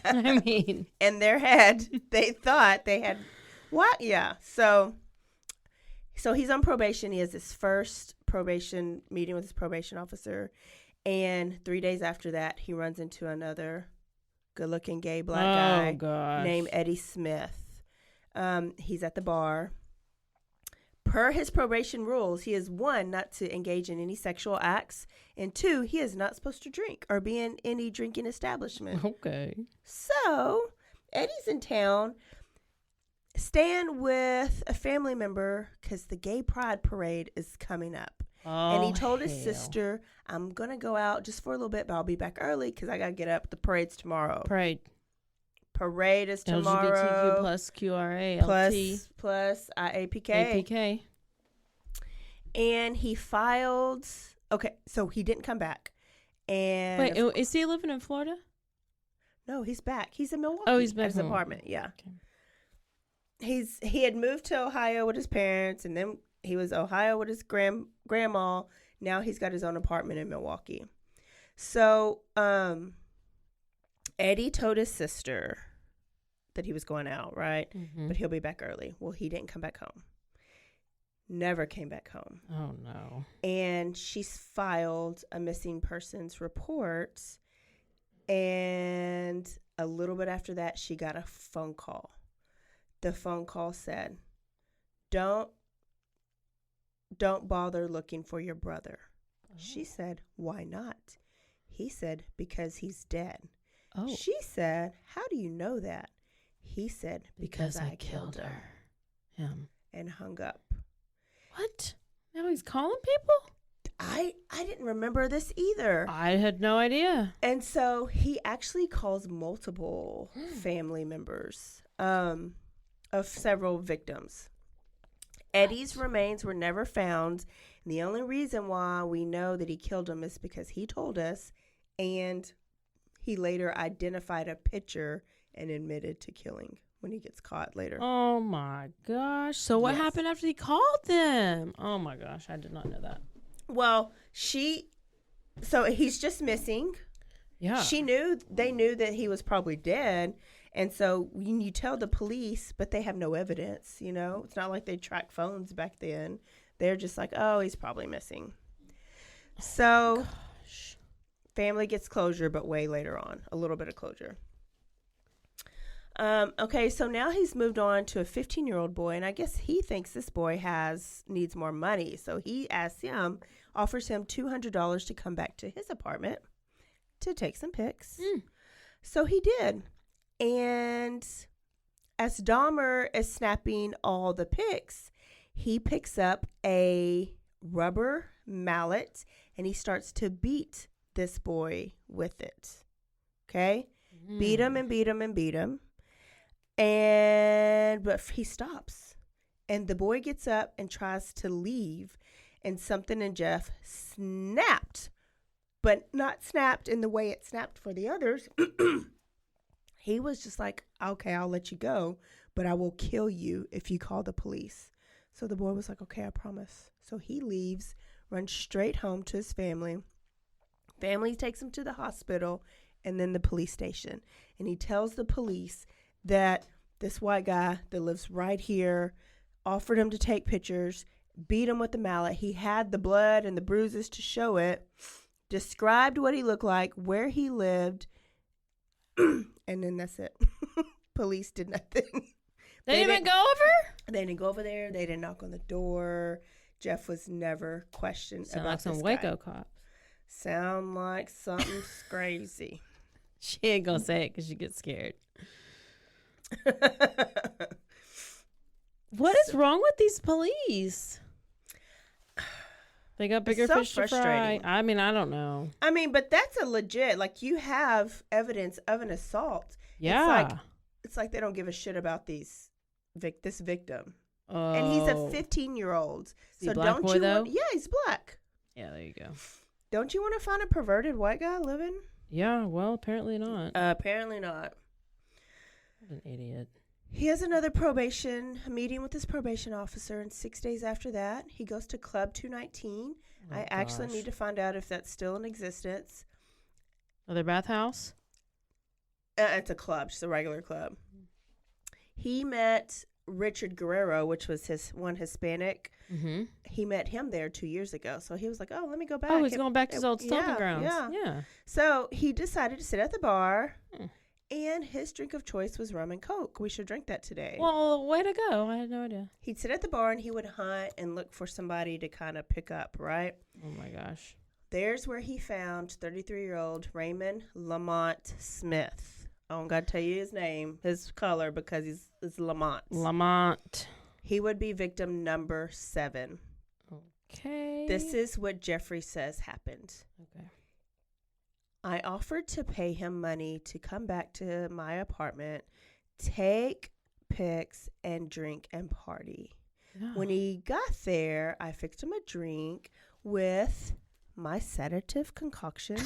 I mean. In their head, they thought they had what? Yeah. So he's on probation. He has his first probation meeting with his probation officer. And 3 days after that, he runs into another good-looking gay black guy named Eddie Smith. He's at the bar. Per his probation rules, he is 1, not to engage in any sexual acts, and 2, he is not supposed to drink or be in any drinking establishment. Okay. So Eddie's in town, staying with a family member because the gay pride parade is coming up. Oh, and he told his sister, I'm going to go out just for a little bit, but I'll be back early because I got to get up. The parade's tomorrow. Parade is tomorrow. LGBTQ plus QRA, plus IAPK. APK. And he filed. Okay, so he didn't come back. And wait, is he living in Florida? No, he's back. He's in Milwaukee. Oh, he's back at his home. apartment. Yeah. Okay. He had moved to Ohio with his parents, and then he was Ohio with his grandma. Now he's got his own apartment in Milwaukee. So Eddie told his sister that he was going out, right? Mm-hmm. But he'll be back early. Well, he didn't come back home. Never came back home. Oh, no. And she's filed a missing persons report. And a little bit after that, she got a phone call. The phone call said, don't bother looking for your brother. Oh. She said, why not? He said, because he's dead. Oh. She said, how do you know that? He said, because I killed her. Him. And hung up. What? Now he's calling people? I didn't remember this either. I had no idea. And so he actually calls multiple family members of several victims. Eddie's remains were never found. And the only reason why we know that he killed him is because he told us, and he later identified a picture and admitted to killing when he gets caught later. Oh, my gosh. So what happened after he called them? Oh, my gosh. I did not know that. Well, so he's just missing. Yeah. They knew that he was probably dead. And so when you tell the police, but they have no evidence, it's not like they tracked phones back then. They're just like, oh, he's probably missing. So family gets closure, but way later on, a little bit of closure. Okay, so now he's moved on to a 15-year-old boy, and I guess he thinks this boy needs more money. So he offers him $200 to come back to his apartment to take some pics. So he did. And as Dahmer is snapping all the pics, he picks up a rubber mallet and he starts to beat this boy with it. Okay? Beat him and beat him and beat him. But he stops. And the boy gets up and tries to leave. And something in Jeff snapped but not snapped in the way it snapped for the others. He was just like, okay, I'll let you go, but I will kill you if you call the police. So the boy was like, okay, I promise. So he leaves, runs straight home to his family. Family takes him to the hospital and then the police station. And he tells the police that this white guy that lives right here offered him to take pictures, beat him with the mallet. He had the blood and the bruises to show it, described what he looked like, where he lived, and then that's it. Police did nothing. They didn't even go over? They didn't go over there. They didn't knock on the door. Jeff was never questioned Sound about like some this Waco guy. cops. Sound like something's crazy. She ain't gonna say it because she gets scared. What is wrong with these police? They got bigger so fish to fry. frustrating. I mean, I don't know. I mean, but that's a legit, like, you have evidence of an assault. Yeah. It's like they don't give a shit about this victim. Oh. And he's a 15-year-old. Is he So a black don't boy, you though? want, yeah, he's black. Yeah, there you go. Don't you want to find a perverted white guy living? Yeah, well, apparently not. Apparently not. What an idiot. He has another meeting with his probation officer, and 6 days after that, he goes to Club 219. Oh, I actually gosh. need to find out if that's still in existence. Another bathhouse? It's a club, just a regular club. He met Richard Guerrero, which was one Hispanic. Mm-hmm. He met him there 2 years ago. So he was like, oh, let me go back. Oh, he's going back to his old stomping grounds. Yeah. Yeah. So he decided to sit at the bar, Hmm. and his drink of choice was rum and Coke. We should drink that today. Well, way to go. I had no idea. He'd sit at the bar, and he would hunt and look for somebody to kind of pick up, right? Oh, my gosh. There's where he found 33-year-old Raymond Lamont Smith. I don't got to tell you his name, his color, because it's Lamont. Lamont. He would be victim number 7. Okay. This is what Jeffrey says happened. Okay. I offered to pay him money to come back to my apartment, take pics, and drink and party. No. When he got there, I fixed him a drink with my sedative concoction.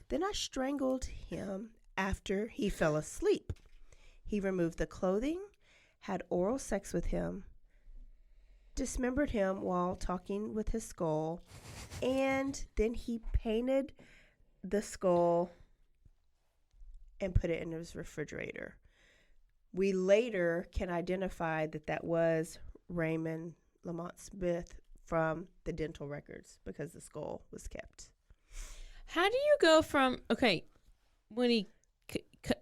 Then I strangled him after he fell asleep. He removed the clothing, had oral sex with him, dismembered him while talking with his skull, and then he painted the skull and put it in his refrigerator. We later can identify that was Raymond Lamont Smith from the dental records because the skull was kept. How do you go from, okay, when he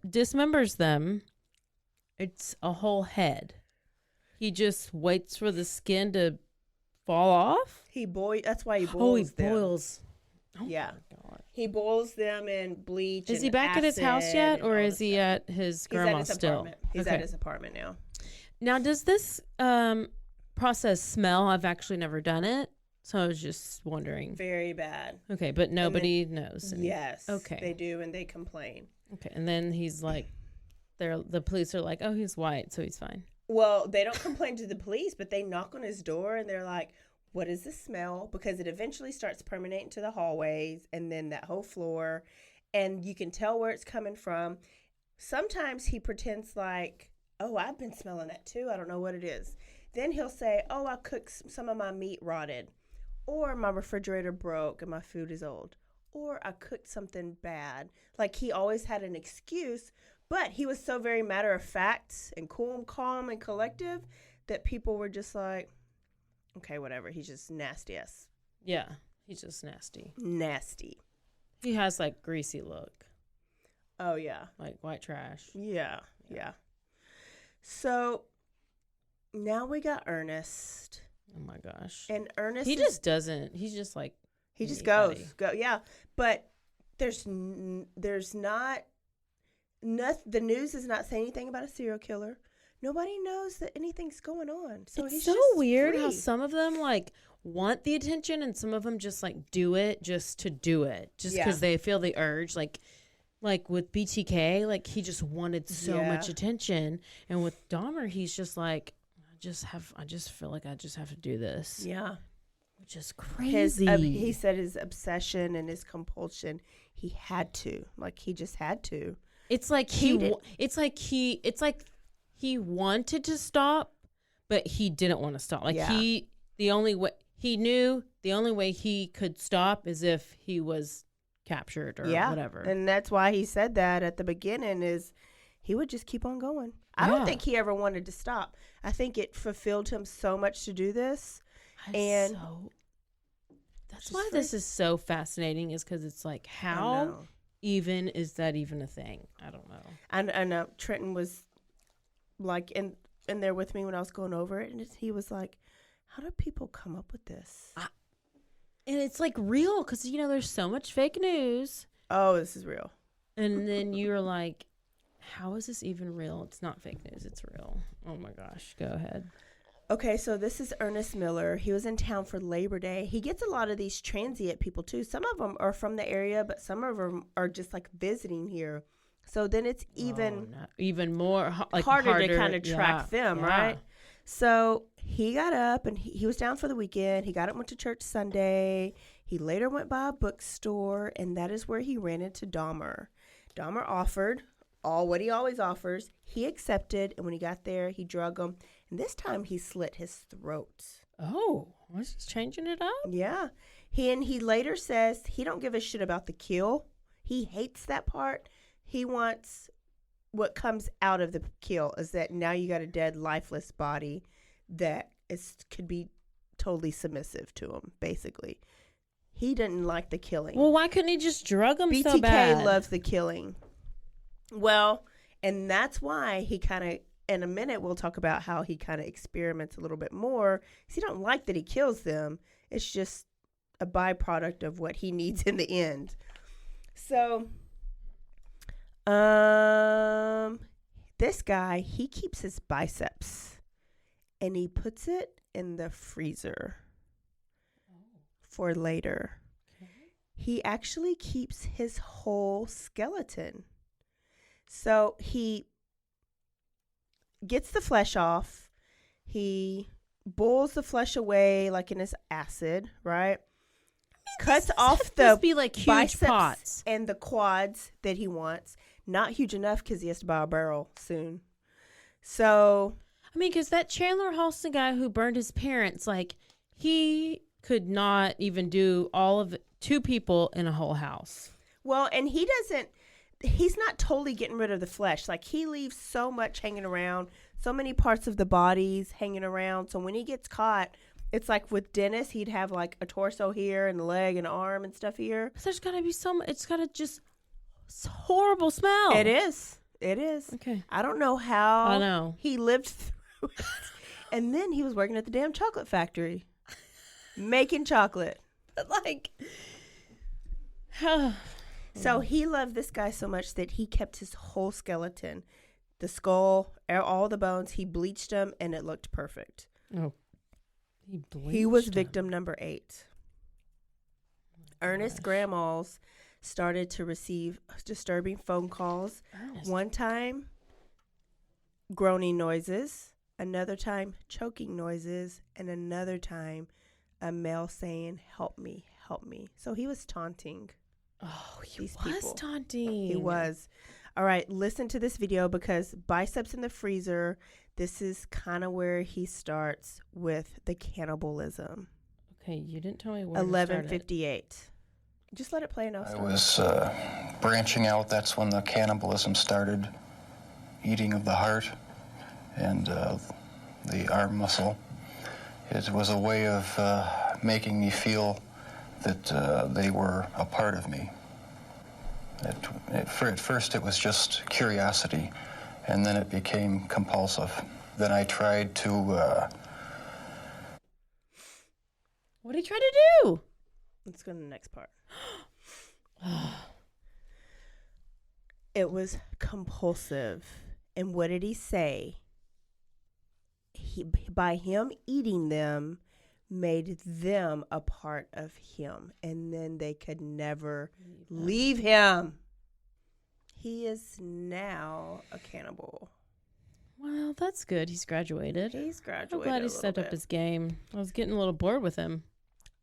dismembers them, it's a whole head. He just waits for the skin to fall off? That's why he boils Oh, he them. boils. Oh, Yeah. my God. He boils them in bleach. Is and he back at his house acid yet, and or all is this he stuff. at his He's at grandma's his still? apartment. He's Okay. at his apartment now. Now, does this process smell? I've actually never done it, so I was just wondering. Very bad. Okay, but nobody knows. Yes. Okay. They do, and they complain. Okay, and then he's like, the police are like, oh, he's white, so he's fine. Well, they don't complain to the police, but they knock on his door, and they're like, what is the smell? Because it eventually starts permeating to the hallways and then that whole floor, and you can tell where it's coming from. Sometimes he pretends like, oh, I've been smelling that too. I don't know what it is. Then he'll say, oh, I cooked some of my meat rotted, or my refrigerator broke and my food is old, or I cooked something bad. Like, he always had an excuse, but he was so very matter of fact and cool and calm and collective that people were just like, okay, whatever. He's just nasty ass. Yeah, he's just nasty. Nasty. He has like greasy look, Oh, yeah. like white trash. Yeah. Yeah. So now we got Ernest. Oh my gosh. And Ernest He just doesn't. He's just like he just anybody. goes. Yeah. But there's not the news is not saying anything about a serial killer. Nobody knows that anything's going on. So It's he's so just weird how free. some of them like want the attention and some of them just like do it just to do it, just Yeah. because they feel the urge. Like with BTK, like he just wanted so Yeah. much attention, and with Dahmer, he's just like, I just feel like I just have to do this. Yeah. just crazy. He said his obsession and his compulsion, he had to. Like, he just had to. It's like he wanted to stop, but he didn't want to stop. Like he knew the only way he could stop is if he was captured or whatever. And that's why he said that at the beginning is he would just keep on going. I don't think he ever wanted to stop. I think it fulfilled him so much to do this. That's why this is so fascinating, is because it's like, how even is that even a thing? I don't know. I know Trenton was like in there with me when I was going over it, and he was like, how do people come up with this? And it's like real, because there's so much fake news. Oh, this is real. And then you're like, how is this even real? It's not fake news, it's real. Oh my gosh, go ahead. Okay, so this is Ernest Miller. He was in town for Labor Day. He gets a lot of these transient people, too. Some of them are from the area, but some of them are just, like, visiting here. So then it's even more harder to kind of track them, right? So he got up, and he was down for the weekend. He got up, went to church Sunday. He later went by a bookstore, and that is where he ran into Dahmer. Dahmer offered what he always offers. He accepted, and when he got there, he drug him. And this time he slit his throat. Oh, was he changing it up? Yeah. He later says he don't give a shit about the kill. He hates that part. He wants what comes out of the kill is that now you got a dead, lifeless body that could be totally submissive to him, basically. He didn't like the killing. Well, why couldn't he just drug him so bad? BTK loves the killing. Well, and that's why he kind of, in a minute, we'll talk about how he kind of experiments a little bit more. He don't like that he kills them. It's just a byproduct of what he needs in the end. So, this guy, he keeps his biceps and he puts it in the freezer for later. Okay. He actually keeps his whole skeleton. So he gets the flesh off. He boils the flesh away like in his acid, right? Cuts off the be like huge biceps pots and the quads that he wants. Not huge enough because he has to buy a barrel soon. So, I mean, because that Chandler Halston guy who burned his parents, like, he could not even do all of it, 2 people in a whole house. Well, and he's not totally getting rid of the flesh. Like, he leaves so much hanging around, so many parts of the bodies hanging around. So when he gets caught, it's like with Dennis, he'd have like a torso here and a leg and an arm and stuff here. There's got to be it's got to just horrible smell. It is. Okay. I don't know how I know. he lived through it. And then he was working at the damn chocolate factory, making chocolate. Like, so he loved this guy so much that he kept his whole skeleton, the skull, all the bones. He bleached them, and it looked perfect. Oh, he was victim number 8. Ernest grandmas started to receive disturbing phone calls. One time, groaning noises. Another time, choking noises. And another time, a male saying, "Help me, help me." So he was taunting. Oh, he was taunting. He was. All right, listen to this video because biceps in the freezer, this is kind of where he starts with the cannibalism. Okay, you didn't tell me where 11:58. Just let it play. I was branching out. That's when the cannibalism started, eating of the heart and the arm muscle. It was a way of making me feel that they were a part of me. At first it was just curiosity, and then it became compulsive. Then I tried to... What did he try to do? Let's go to the next part. It was compulsive. And what did he say? By him eating them, made them a part of him, and then they could never leave him. He is now a cannibal. Well, that's good. He's graduated. I'm glad he stepped up his game. I was getting a little bored with him.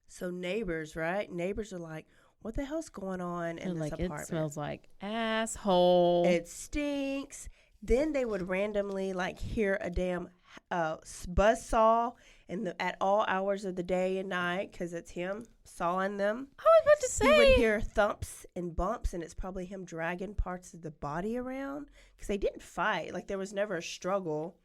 So neighbors, right? Neighbors are like, what the hell's going on in And this like apartment? it smells like asshole. It stinks. Then they would randomly like hear a damn buzz saw at all hours of the day and night because it's him sawing them. I was about to He would say. hear thumps and bumps, and it's probably him dragging parts of the body around because they didn't fight. Like there was never a struggle.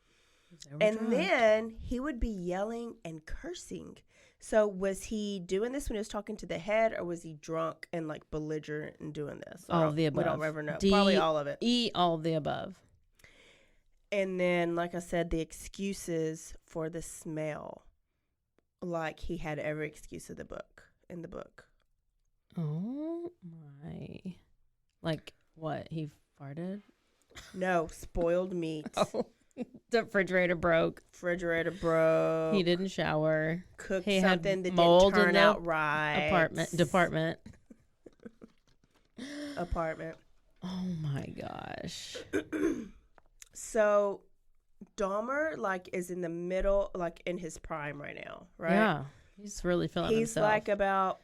And then he would be yelling and cursing. So was he doing this when he was talking to the head, or was he drunk and like belligerent and doing this? All of the above. We don't ever know. Probably all of it. All of the above. And then, like I said, the excuses for the smell. Like he had every excuse in the book. Oh my. Like what? He farted? No, spoiled meat. Oh. The refrigerator broke. He He didn't shower. cooked He had something that mold didn't in turn the out right. Department. Apartment. Oh my gosh. So Dahmer like is in the middle, like in his prime right now, right? Yeah. He's really feeling He's himself. like about,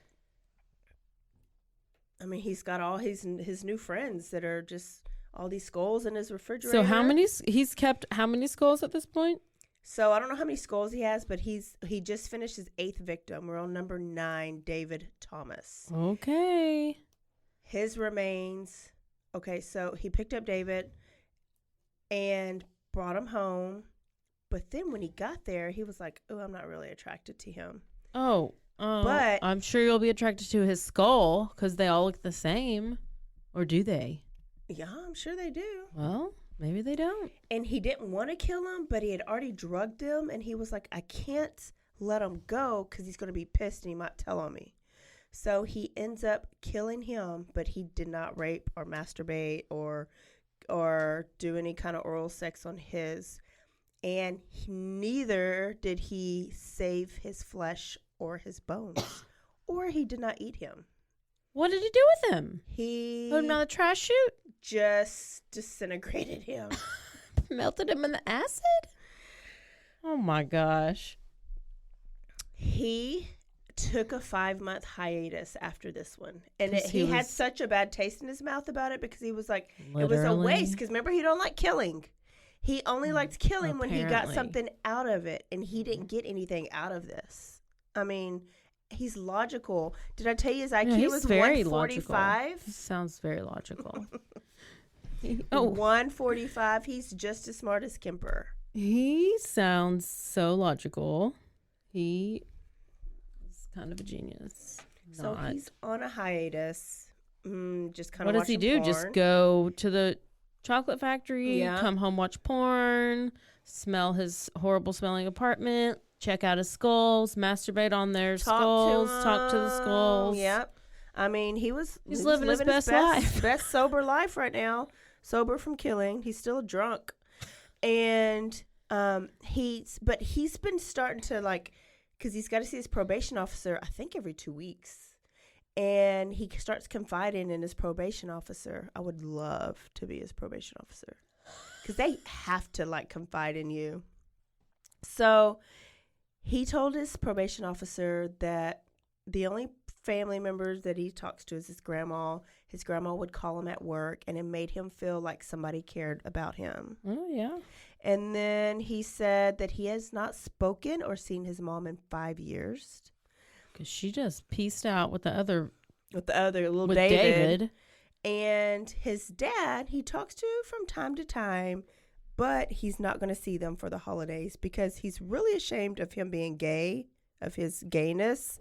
I mean, he's got all his new friends that are just all these skulls in his refrigerator. So he's kept how many skulls at this point? So I don't know how many skulls he has, but he just finished his 8th victim. We're on number 9, David Thomas. Okay. His remains. Okay, so he picked up David and brought him home. But then when he got there, he was like, oh, I'm not really attracted to him. Oh, But I'm sure you'll be attracted to his skull because they all look the same. Or do they? yeah, I'm sure they do. Well, maybe they don't. And he didn't want to kill him, but he had already drugged him. And he was like, I can't let him go because he's going to be pissed and he might tell on me. So he ends up killing him, but he did not rape or masturbate or do any kind of oral sex on his. And neither did he save his flesh or his bones, or he did not eat him. What did he do with him? He Put him down the trash chute? just disintegrated him. Melted him in the acid? Oh my gosh. He took a 5-month hiatus after this one. And 'Cause he had was- such a bad taste in his mouth about it because he was like, it was a Literally? waste. Because remember, he don't like killing. He only liked killing when he got Apparently. something out of it. And he didn't get anything out of this. I mean, he's logical. Did I tell you his IQ he's was very 145? He sounds very logical. 145. He's just as smart as Kemper. He sounds so logical. He is kind of a genius. So Not. he's on a hiatus. Just kind What of does he do? Just go to the chocolate factory, Yeah. come home, watch porn, smell his horrible smelling apartment, check out his skulls, masturbate on their skulls, talk to the skulls. Yep. I mean, he's living his best life. best sober life right now. Sober from killing. He's still drunk, and he's been starting to like, because he's got to see his probation officer. I think every 2 weeks, and he starts confiding in his probation officer. I would love to be his probation officer, because they have to like confide in you. So he told his probation officer that the only family members that he talks to is his grandma. His grandma would call him at work, and it made him feel like somebody cared about him. Oh, yeah. And then he said that he has not spoken or seen his mom in 5 years. Because she just pieced out with the other, With the other little with David. David. And his dad, he talks to from time to time, but he's not going to see them for the holidays because he's really ashamed of him being gay, of his gayness.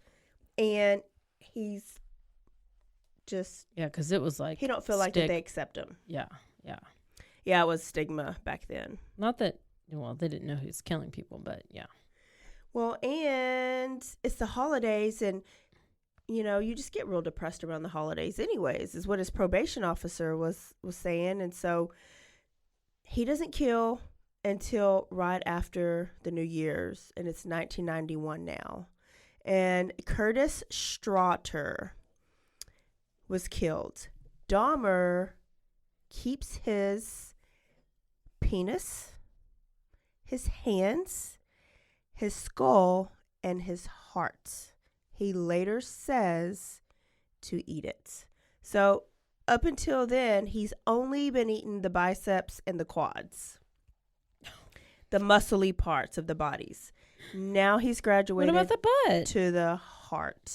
And he's just, Yeah, because it was like. he don't feel like that they accept him. Yeah, yeah. Yeah, it was stigma back then. Not that, well, they didn't know he was killing people, but yeah. Well, and it's the holidays, and, you know, you just get real depressed around the holidays anyways, is what his probation officer was saying. And so he doesn't kill until right after the New Year's, and it's 1991 now. And Curtis Straughter was killed. Dahmer keeps his penis, his hands, his skull, and his heart. he later says to eat it. So up until then, he's only been eating the biceps and the quads, the muscly parts of the bodies. Now he's graduated. What about the butt? To the heart.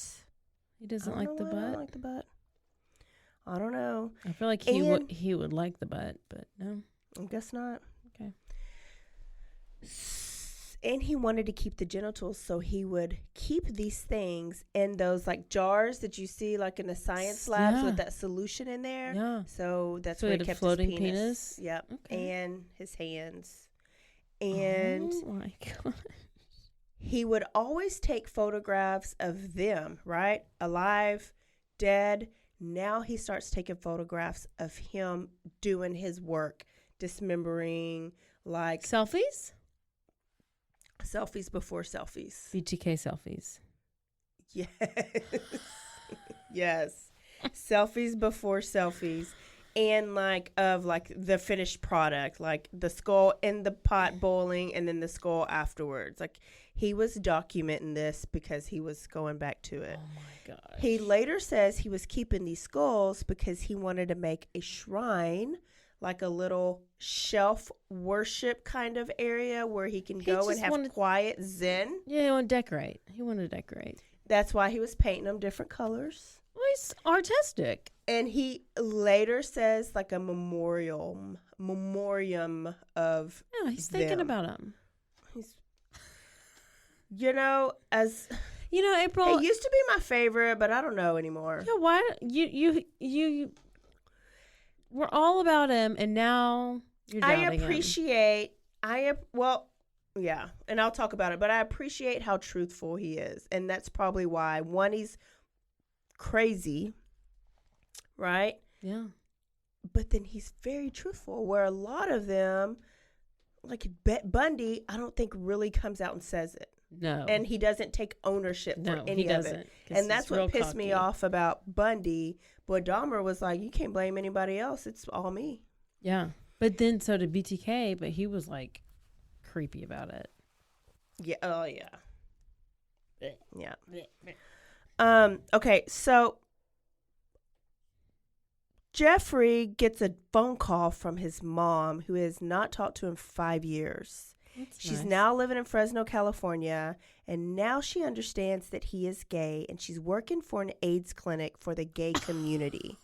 He doesn't like the butt. I don't like the butt. I don't know. I feel like he would like the butt, but no. I guess not. Okay. And he wanted to keep the genitals, so he would keep these things in those like jars that you see like in the science labs with that solution in there. Yeah. So that's So where he he had a kept floating his penis. Yep. Okay. And his hands. And oh my god. He would always take photographs of them, right? Alive, dead. Now he starts taking photographs of him doing his work, dismembering, like Selfies? Selfies before selfies. BTK selfies. Yes. Yes. Selfies before selfies. And like of like the finished product, like the skull in the pot boiling and then the skull afterwards. Like he was documenting this because he was going back to it. Oh my god. He later says he was keeping these skulls because he wanted to make a shrine, like a little shelf worship kind of area where he can go and have quiet zen. Yeah, he wanted to decorate. That's why he was painting them different colors. Well, he's artistic. And he later says like a memoriam of Yeah, he's thinking about him. He's, as April. it used to be my favorite, but I don't know anymore. Yeah, why you we're all about him, and now you're doubting him. Yeah, and I'll talk about it, but I appreciate how truthful he is, and that's probably why. One, he's crazy, right? Yeah. But then he's very truthful, where a lot of them, like Bundy, I don't think really comes out and says it. No. And he doesn't take ownership for any of it. And that's what pissed me off about Bundy. But Dahmer was like, you can't blame anybody else. It's all me. Yeah. But then so did BTK, but he was like creepy about it. Yeah. Oh, yeah. Yeah. Okay, so Jeffrey gets a phone call from his mom, who has not talked to him 5 years. She's nice. now living in Fresno, California, and now she understands that he is gay, and she's working for an AIDS clinic for the gay community.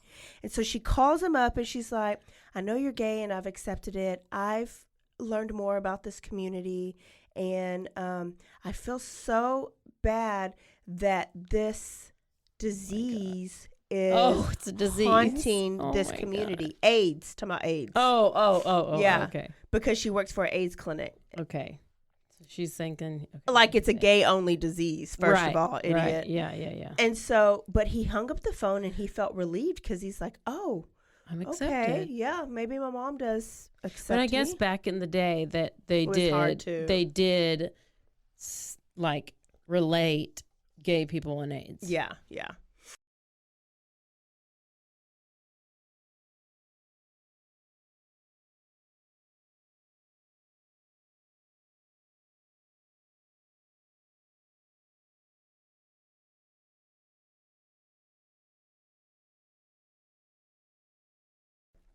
And so she calls him up, and she's like, I know you're gay, and I've accepted it. I've learned more about this community, and I feel so bad that this disease is it's a disease. haunting this community. God. AIDS. Talking about AIDS. Oh. Yeah. Okay. Because she works for an AIDS clinic. Okay. So she's thinking. Okay, like it's a gay-only disease, first of all, idiot. Right. Yeah. And so, but he hung up the phone and he felt relieved because he's like, oh, I'm accepted. Okay, yeah, maybe my mom does accept But I guess back in the day that they did like relate gay people and AIDS. Yeah.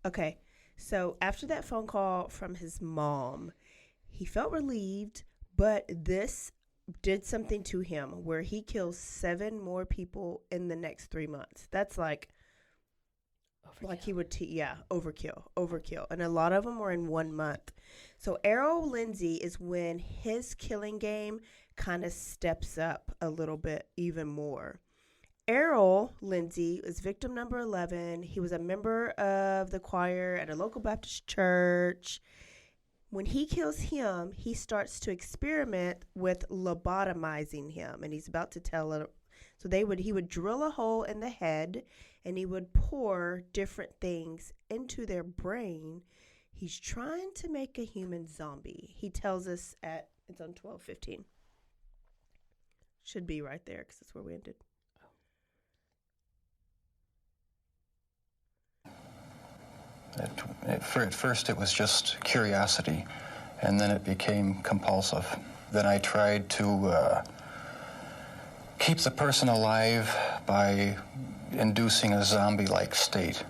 Okay, so after that phone call from his mom, he felt relieved, but this did something to him where he kills 7 more people in the next 3 months. That's like overkill. Like he would, overkill. And a lot of them were in 1 month. So Errol Lindsay is when his killing game kind of steps up a little bit even more. Errol Lindsay is victim number 11. He was a member of the choir at a local Baptist church. When he kills him, he starts to experiment with lobotomizing him, and he's about to tell it. So he would drill a hole in the head, and he would pour different things into their brain. He's trying to make a human zombie. He tells us it's on 12:15. Should be right there because that's where we ended. At first it was just curiosity, and then it became compulsive. Then I tried to keeps a person alive by inducing a zombie-like state.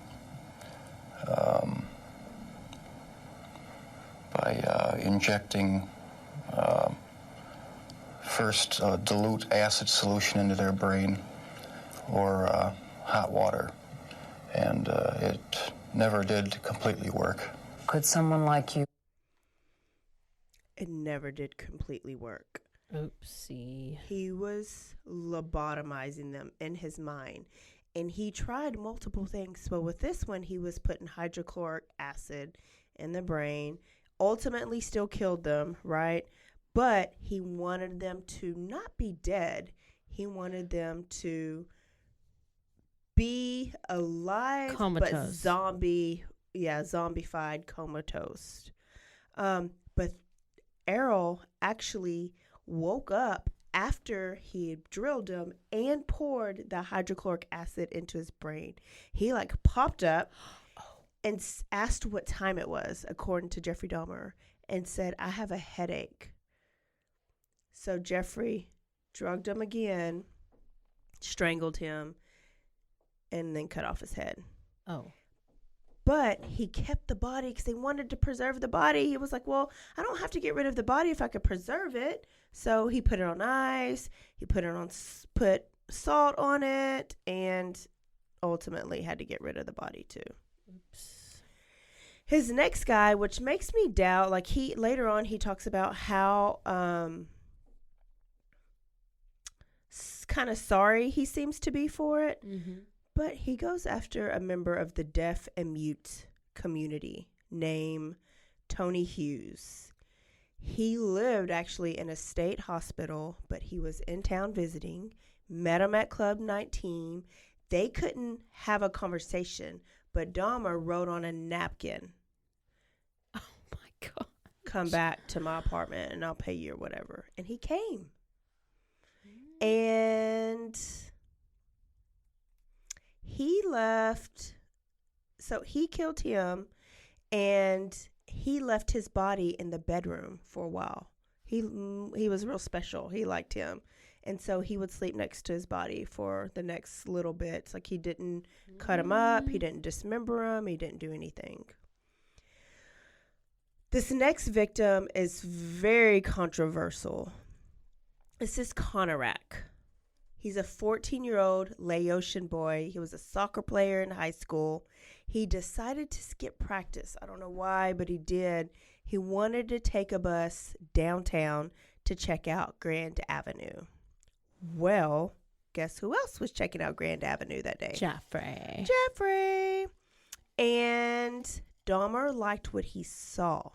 By injecting first dilute acid solution into their brain or hot water. And it never did completely work. Could someone like you? It never did completely work. Oopsie. He was lobotomizing them in his mind. And he tried multiple things. But with this one, he was putting hydrochloric acid in the brain. Ultimately still killed them, right? But he wanted them to not be dead. He wanted them to be alive, Comatose. but zombified, comatose. But Errol actually woke up after he had drilled him and poured the hydrochloric acid into his brain. He popped up and asked what time it was, according to Jeffrey Dahmer, and said, "I have a headache." So Jeffrey drugged him again, strangled him, and then cut off his head. Oh. But he kept the body because they wanted to preserve the body. He was like, well, I don't have to get rid of the body if I could preserve it. So he put it on ice. He put salt on it, and ultimately had to get rid of the body too. Oops. His next guy, which makes me doubt, later on he talks about how kind of sorry he seems to be for it. Mm-hmm. But he goes after a member of the deaf and mute community named Tony Hughes. He lived actually in a state hospital, but he was in town visiting, met him at Club 19. They couldn't have a conversation, but Dahmer wrote on a napkin, Oh my God. "Come back to my apartment and I'll pay you," or whatever. And he came. And he left. So he killed him, and he left his body in the bedroom for a while. He was real special. He liked him. And so he would sleep next to his body for the next little bits. He didn't cut him up. He didn't dismember him. He didn't do anything. This next victim is very controversial. This is Conorak. He's a 14-year-old Laotian boy. He was a soccer player in high school. He decided to skip practice. I don't know why, but he did. He wanted to take a bus downtown to check out Grand Avenue. Well, guess who else was checking out Grand Avenue that day? Jeffrey. And Dahmer liked what he saw.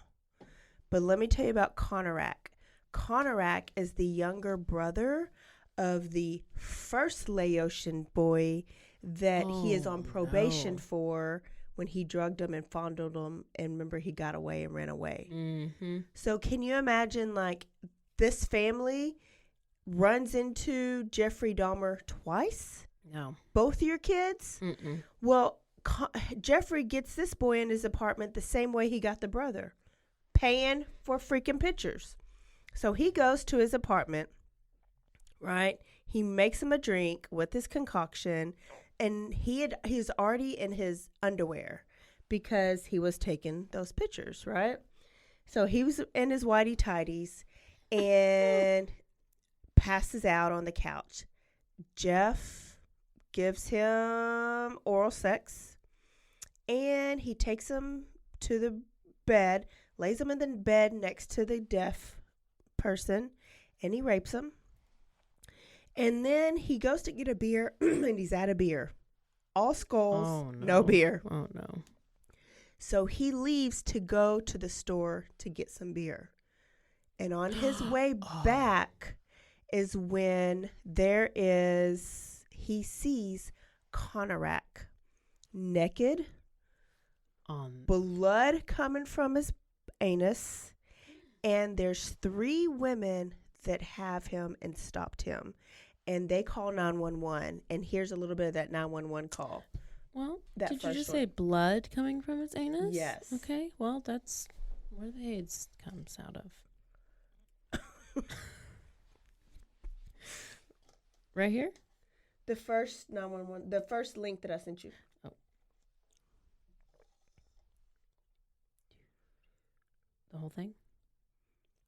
But let me tell you about Conorak. Conorak is the younger brother of the first Laotian boy that he is on probation for when he drugged him and fondled him. And remember, he got away and ran away. Mm-hmm. So can you imagine, this family runs into Jeffrey Dahmer twice? No. Both your kids? Mm-mm. Well, Jeffrey gets this boy in his apartment the same way he got the brother, paying for freaking pictures. So he goes to his apartment, right? He makes him a drink with his concoction, and he's already in his underwear because he was taking those pictures, right? So he was in his whitey tighties and passes out on the couch. Jeff gives him oral sex, and he takes him to the bed, lays him in the bed next to the deaf person, and he rapes him. And then he goes to get a beer, and he's out of beer. All skulls, Oh, no. no beer. Oh, no. So he leaves to go to the store to get some beer. And on his way back is when he sees Conorak naked, blood coming from his anus, and there's 3 women that have him and stopped him. And they call 911. And here's a little bit of that 911 call. Well, That did you first just one. say blood coming from its anus? Yes. Okay, well, that's where the AIDS comes out of. Right here? The first 911, the first link that I sent you. Oh. The whole thing?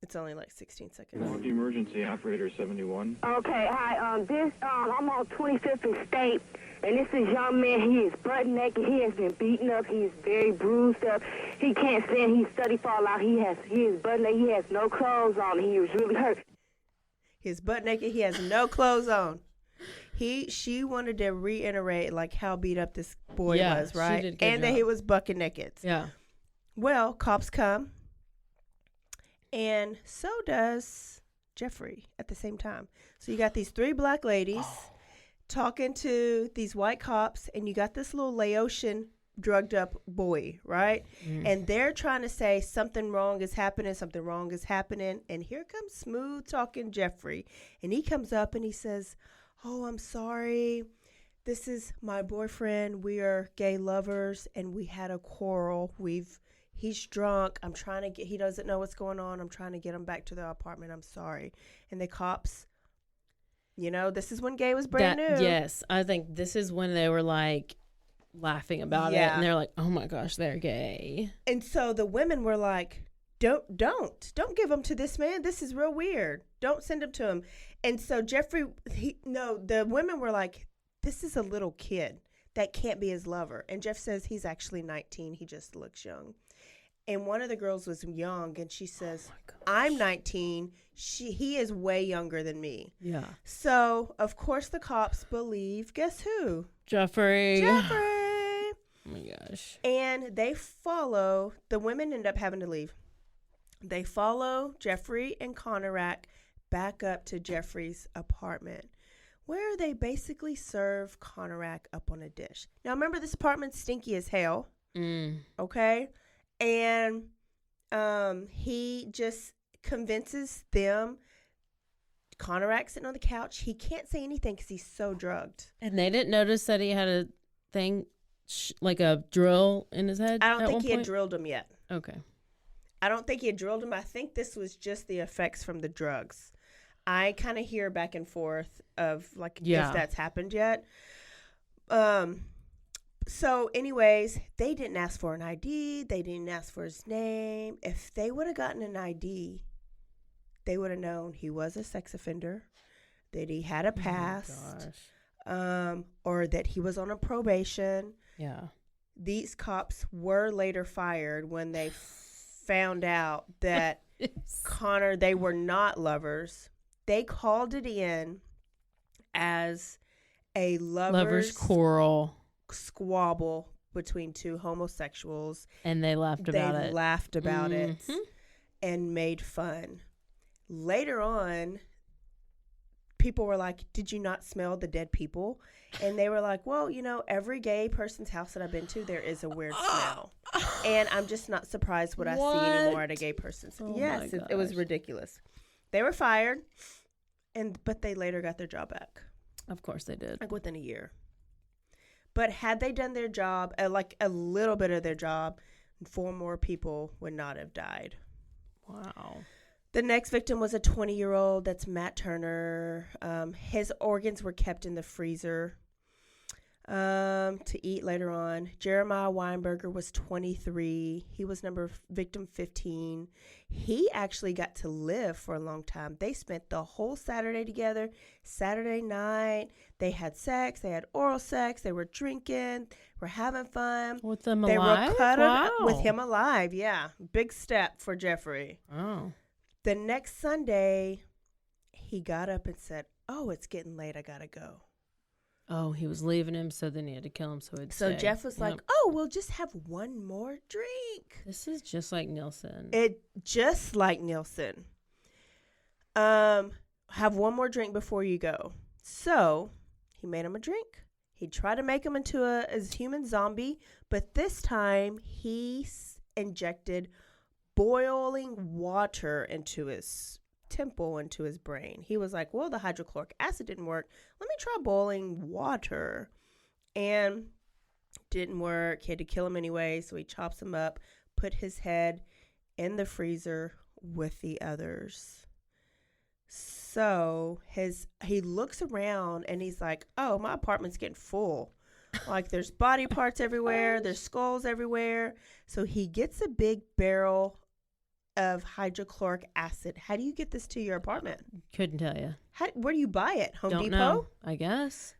It's only like 16 seconds. Milwaukee Emergency Operator 71. Okay, hi. I'm on 25th and State, and this is young man. He is butt naked. He has been beaten up. He is very bruised up. He can't stand. He's study fall out. He is butt naked. He has no clothes on. He was really hurt. He's butt naked. He has no clothes on. She wanted to reiterate like how beat up this boy was, right? She did a good and that job. he was bucking naked. Yeah. Well, cops come, and so does Jeffrey at the same time. So you got these 3 black ladies talking to these white cops, and you got this little Laotian drugged up boy, right? And they're trying to say something wrong is happening, something wrong is happening. And here comes smooth talking Jeffrey, and he comes up and he says, "Oh, I'm sorry. This is my boyfriend. We are gay lovers, and we had a quarrel. He's drunk. He doesn't know what's going on. I'm trying to get him back to the apartment. I'm sorry." And the cops, this is when gay was brand new. Yes. I think this is when they were like laughing about it. And they're like, oh my gosh, they're gay. And so the women were like, don't give him to this man. This is real weird. Don't send him to him. And so Jeffrey, the women were like, this is a little kid. That can't be his lover. And Jeff says he's actually 19. He just looks young. And one of the girls was young, and she says, I'm 19. He is way younger than me. Yeah. So, of course, the cops believe, guess who? Jeffrey. Oh my gosh. And the women end up having to leave. They follow Jeffrey and Conorak back up to Jeffrey's apartment, where they basically serve Conorak up on a dish. Now, remember, this apartment's stinky as hell. Okay? And he just convinces them. Conorak sitting on the couch. He can't say anything because he's so drugged. And they didn't notice that he had a thing, like a drill in his head? I don't think he had drilled him yet. Okay. I don't think he had drilled him. I think this was just the effects from the drugs. I kind of hear back and forth of if that's happened yet. So anyways, they didn't ask for an ID. They didn't ask for his name. If they would have gotten an ID, they would have known he was a sex offender, that he had a past, or that he was on a probation. Yeah. These cops were later fired when they found out that they were not lovers. They called it in as a lovers quarrel squabble between 2 homosexuals. And they laughed about it. They laughed about it and made fun. Later on, people were like, did you not smell the dead people? And they were like, well, every gay person's house that I've been to, there is a weird smell. And I'm just not surprised what I see anymore at a gay person's. Yes, it was ridiculous. They were fired, but they later got their job back. Of course they did. Like within a year. But had they done their job, like a little bit of their job, 4 more people would not have died. Wow. The next victim was a 20-year-old. That's Matt Turner. His organs were kept in the freezer to eat later on. Jeremiah Weinberger was 23. He was victim 15. He actually got to live for a long time. They spent the whole Saturday together. Saturday night, they had sex. They had oral sex. They were drinking. Were having fun. With them alive? They were cuddling up Wow. with him alive. Yeah. Big step for Jeffrey. Oh. The next Sunday, he got up and said, oh, it's getting late. I got to go. Oh, he was leaving him, so then he had to kill him, so he'd So stay. Jeff was like, oh, we'll just have one more drink. This is just like Nielsen. Just like Nielsen. Have one more drink before you go. So he made him a drink. He tried to make him into a human zombie, but this time he injected boiling water into his temple, into his brain. He was like, well, the hydrochloric acid didn't work. Let me try boiling water. And didn't work. He had to kill him anyway, so he chops him up, put his head in the freezer with the others. So he looks around and he's like, oh, my apartment's getting full. Like there's body parts everywhere. There's skulls everywhere. So he gets a big barrel of hydrochloric acid. How do you get this to your apartment? Couldn't tell you. Where do you buy it? Home Don't Depot? know. I guess.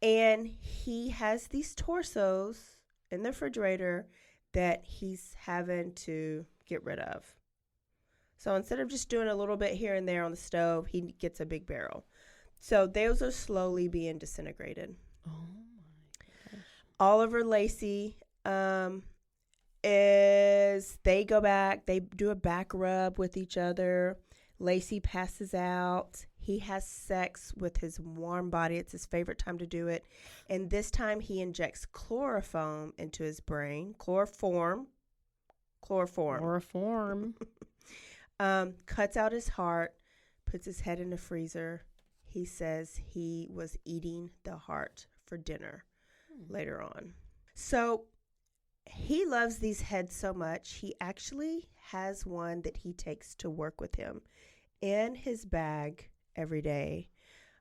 And he has these torsos in the refrigerator that he's having to get rid of. So instead of just doing a little bit here and there on the stove, he gets a big barrel. So those are slowly being disintegrated. Oh my gosh. Oliver Lacey they go back, they do a back rub with each other. Lacey passes out. He has sex with his warm body. It's his favorite time to do it. And this time he injects chloroform into his brain. Chloroform. Cuts out his heart, puts his head in the freezer. He says he was eating the heart for dinner later on. So he loves these heads so much, he actually has one that he takes to work with him in his bag every day.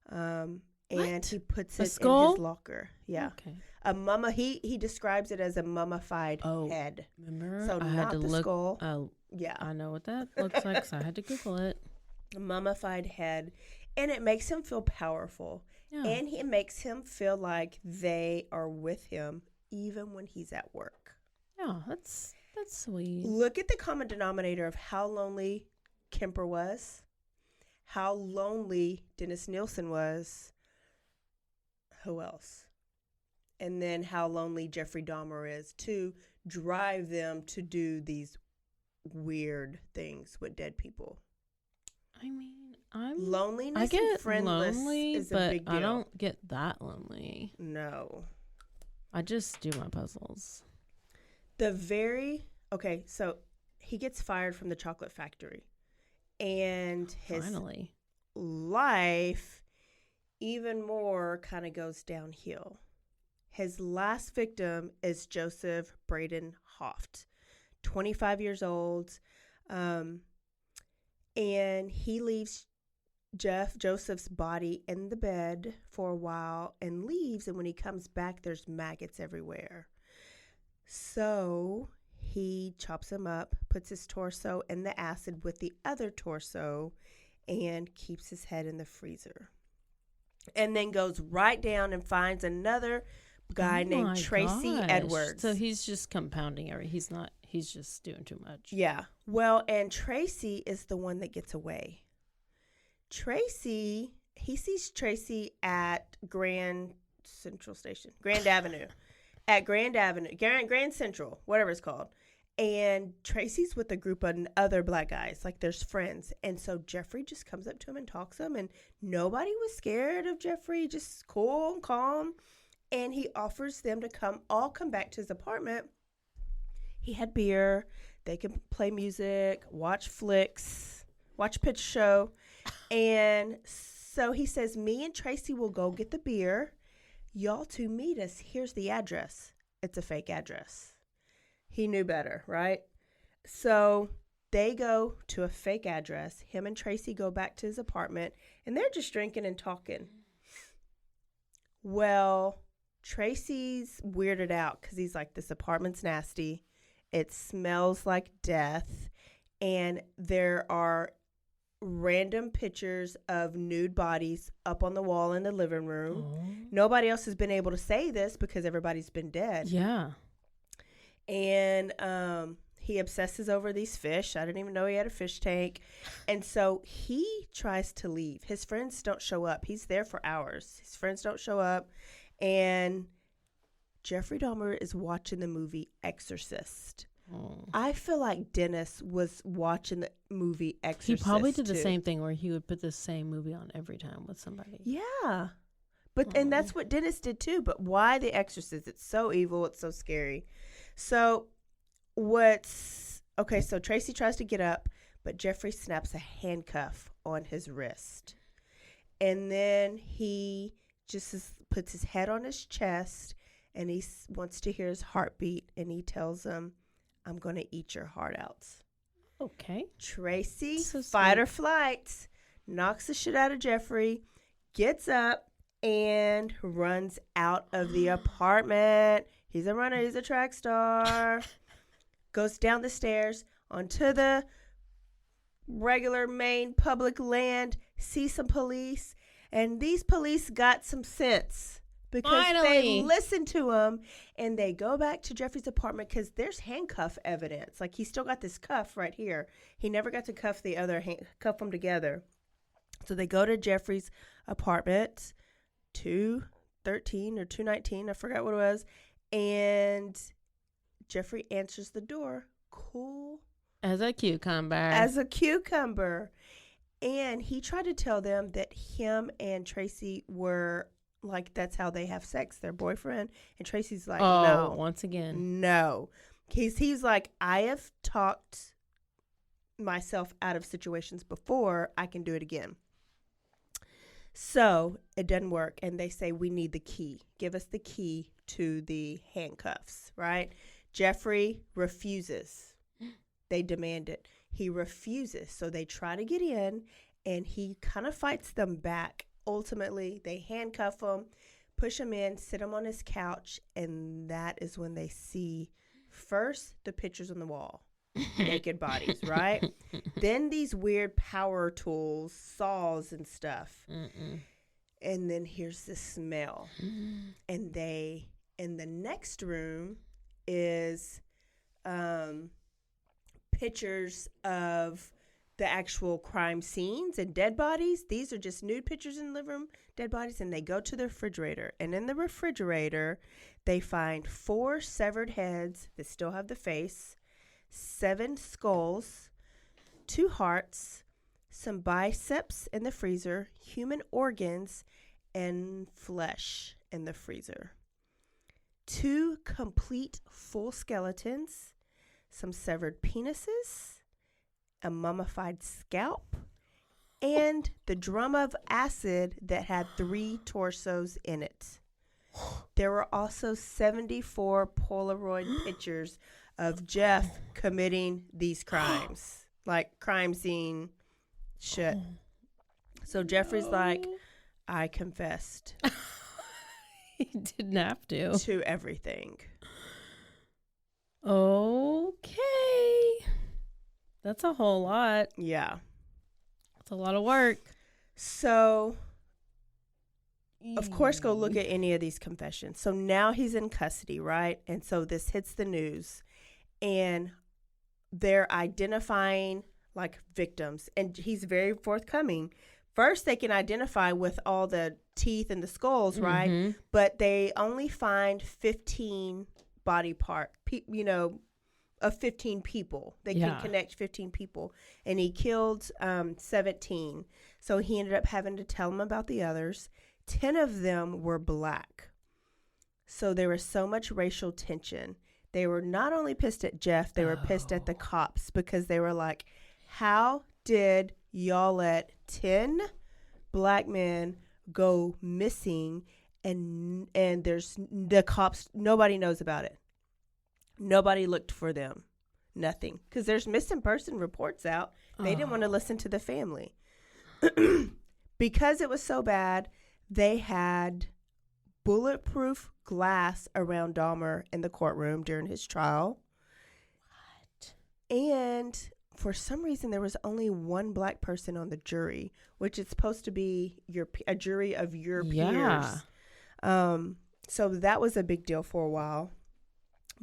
And he puts it in his locker. Yeah. Okay. He describes it as a mummified head. Remember? So I not had to the look. skull. Oh, Yeah. I know what that looks like, so I had to Google it. A mummified head. And it makes him feel powerful. Yeah. And it makes him feel like they are with him even when he's at work. Yeah, that's sweet. Look at the common denominator of how lonely Kemper was, how lonely Dennis Nielsen was. Who else? And then how lonely Jeffrey Dahmer is to drive them to do these weird things with dead people. I mean, Loneliness I get and friendless lonely, is a but big deal. I don't get that lonely. No. I just do my puzzles. So he gets fired from the chocolate factory. And his Finally. life even more kind of goes downhill. His last victim is Joseph Braden Hoft, 25 years old. And he leaves Joseph's body in the bed for a while and leaves. And when he comes back, there's maggots everywhere. So he chops him up, puts his torso in the acid with the other torso, and keeps his head in the freezer. And then goes right down and finds another guy named Tracy Edwards. So he's just compounding everything. He's just doing too much. Yeah. Well, and Tracy is the one that gets away. He sees Tracy at Grand Avenue. At Grand Central, whatever it's called. And Tracy's with a group of other black guys, like there's friends. And so Jeffrey just comes up to him and talks to him, and nobody was scared of Jeffrey, just cool and calm. And he offers them to come back to his apartment. He had beer. They could play music, watch flicks, watch a picture show. And so he says, me and Tracy will go get the beer. Y'all two meet us. Here's the address. It's a fake address. He knew better, right? So they go to a fake address. Him and Tracy go back to his apartment, and they're just drinking and talking. Well, Tracy's weirded out because he's like, this apartment's nasty. It smells like death. And there are random pictures of nude bodies up on the wall in the living room. Oh. Nobody else has been able to say this because everybody's been dead. Yeah. And he obsesses over these fish. I didn't even know he had a fish tank. And so he tries to leave. His friends don't show up. He's there for hours. His friends don't show up. And Jeffrey Dahmer is watching the movie Exorcist. Oh. I feel like Dennis was watching the movie Exorcist. He probably did the too. same thing where he would put the same movie on every time with somebody. Yeah. And that's what Dennis did too. But why The Exorcist? It's so evil. It's so scary. So so Tracy tries to get up, but Jeffrey snaps a handcuff on his wrist. And then he just puts his head on his chest, and he wants to hear his heartbeat, and he tells him, I'm going to eat your heart out. Okay. Tracy, So fight sweet. or flight. knocks the shit out of Jeffrey, gets up, and runs out of the apartment. He's a runner. He's a track star. Goes down the stairs onto the regular main public land, sees some police, and these police got some sense because they listened to him, and they go back to Jeffrey's apartment because there's handcuff evidence. Like, he's still got this cuff right here. He never got to cuff the other cuff them together. So they go to Jeffrey's apartment, 213 or 219, I forgot what it was, and Jeffrey answers the door, cool as a cucumber. And he tried to tell them that him and Tracy were, like, that's how they have sex, their boyfriend. And Tracy's like, no. Once again. No. He's like, I have talked myself out of situations before. I can do it again. So it doesn't work. And they say, we need the key. Give us the key to the handcuffs, right? Jeffrey refuses. They demand it. He refuses. So they try to get in, and he kind of fights them back. Ultimately, they handcuff him, push him in, sit him on his couch, and that is when they see first the pictures on the wall, naked bodies, right? Then these weird power tools, saws and stuff. And then here's the smell. And they, in the next room is pictures of the actual crime scenes and dead bodies. These are just nude pictures in the living room, dead bodies, and they go to the refrigerator. And in the refrigerator, they find 4 severed heads that still have the face, 7 skulls, 2 hearts, some biceps in the freezer, human organs, and flesh in the freezer. 2 complete full skeletons, some severed penises, a mummified scalp, and the drum of acid that had 3 torsos in it. There were also 74 Polaroid pictures of Jeff committing these crimes, like crime scene shit. So Jeffrey's like, I confessed. He didn't have to everything. Okay. That's a whole lot. Yeah. That's a lot of work. So, of course, go look at any of these confessions. So now he's in custody, right? And so this hits the news. And they're identifying, like, victims. And he's very forthcoming. First, they can identify with all the teeth and the skulls, right? But they only find 15 body part, of 15 people. They can connect 15 people. And he killed 17. So he ended up having to tell them about the others. 10 of them were black. So there was so much racial tension. They were not only pissed at Jeff, they were pissed at the cops because they were like, how did y'all let 10 black men go missing and there's the cops, nobody knows about it. Nobody looked for them. Nothing. Because there's missing person reports out. They didn't want to listen to the family. Because it was so bad, they had bulletproof glass around Dahmer in the courtroom during his trial. What? And for some reason, there was only one black person on the jury, which is supposed to be a jury of your peers. So that was a big deal for a while.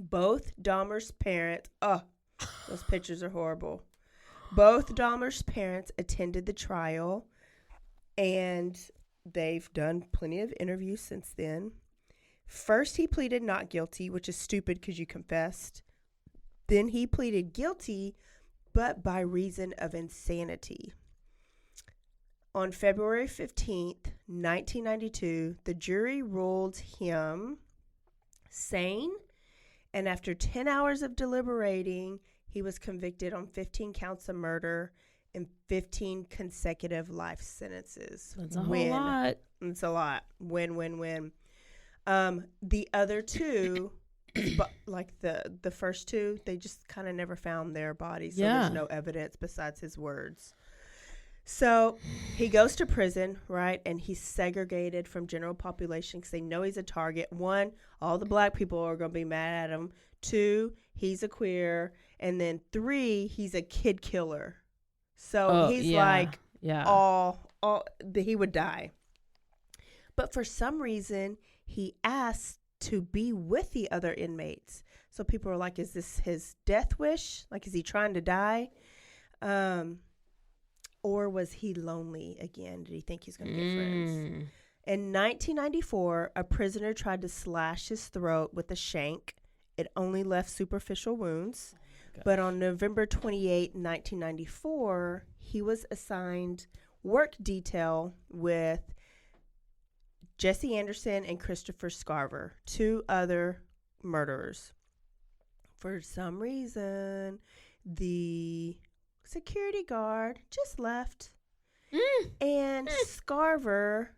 Both Dahmer's parents, those pictures are horrible. Both Dahmer's parents attended the trial, and they've done plenty of interviews since then. First, he pleaded not guilty, which is stupid because you confessed. Then he pleaded guilty, but by reason of insanity. On February 15th, 1992, the jury ruled him sane, and after 10 hours of deliberating, he was convicted on 15 counts of murder and 15 consecutive life sentences. That's a whole lot. It's a lot. Win. The other two, like the first two, they just kind of never found their bodies. So there's no evidence besides his words. So he goes to prison, right? And he's segregated from general population because they know he's a target. 1, all the black people are going to be mad at him. 2, he's a queer. And then 3, he's a kid killer. So he's he would die. But for some reason, he asked to be with the other inmates. So people are like, is this his death wish? Like, is he trying to die? Or was he lonely again? Did he think he's going to get friends? In 1994, a prisoner tried to slash his throat with a shank. It only left superficial wounds. But on November 28, 1994, he was assigned work detail with Jesse Anderson and Christopher Scarver, 2 other murderers. For some reason, the security guard just left. And Scarver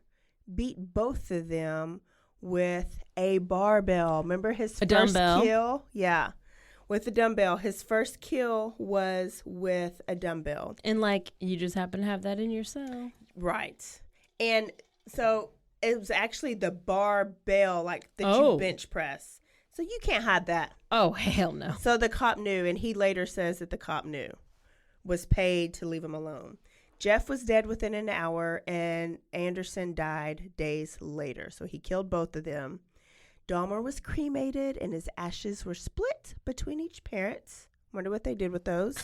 beat both of them with a barbell. Remember his first kill? Yeah. With a dumbbell. His first kill was with a dumbbell. And like, you just happen to have that in your cell. Right. And so it was actually the barbell, like that you bench press. So you can't hide that. Oh, hell no. So the cop knew, and he later says that the cop knew, was paid to leave him alone. Jeff was dead within an hour, and Anderson died days later. So he killed both of them. Dahmer was cremated, and his ashes were split between each parent. Wonder what they did with those.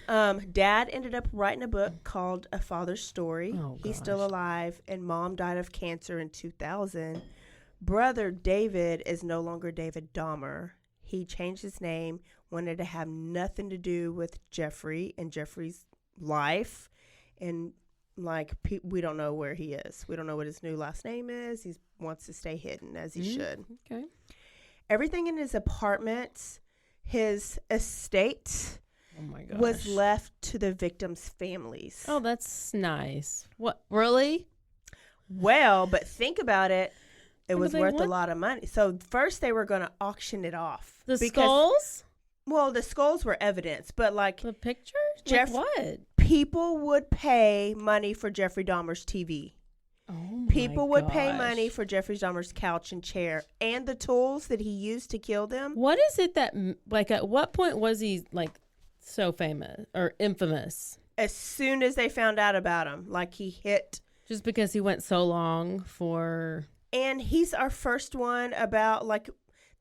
Dad ended up writing a book called A Father's Story. He's still alive, and Mom died of cancer in 2000. Brother David is no longer David Dahmer. He changed his name, wanted to have nothing to do with Jeffrey and Jeffrey's life. And like, we don't know where he is. We don't know what his new last name is. He wants to stay hidden, as he should. Okay. Everything in his apartment, his estate, oh my gosh, was left to the victims' families. Oh, that's nice. What, really? Well, but think about it. It was worth a lot of money. So first they were going to auction it off. The skulls? Well, the skulls were evidence, but like the pictures? What? People would pay money for Jeffrey Dahmer's TV. Oh, people would pay money for Jeffrey Dahmer's couch and chair and the tools that he used to kill them. What is it that, like, at what point was he, like, so famous or infamous? As soon as they found out about him, like, he hit. Just because he went so long for. And he's our first one about, like,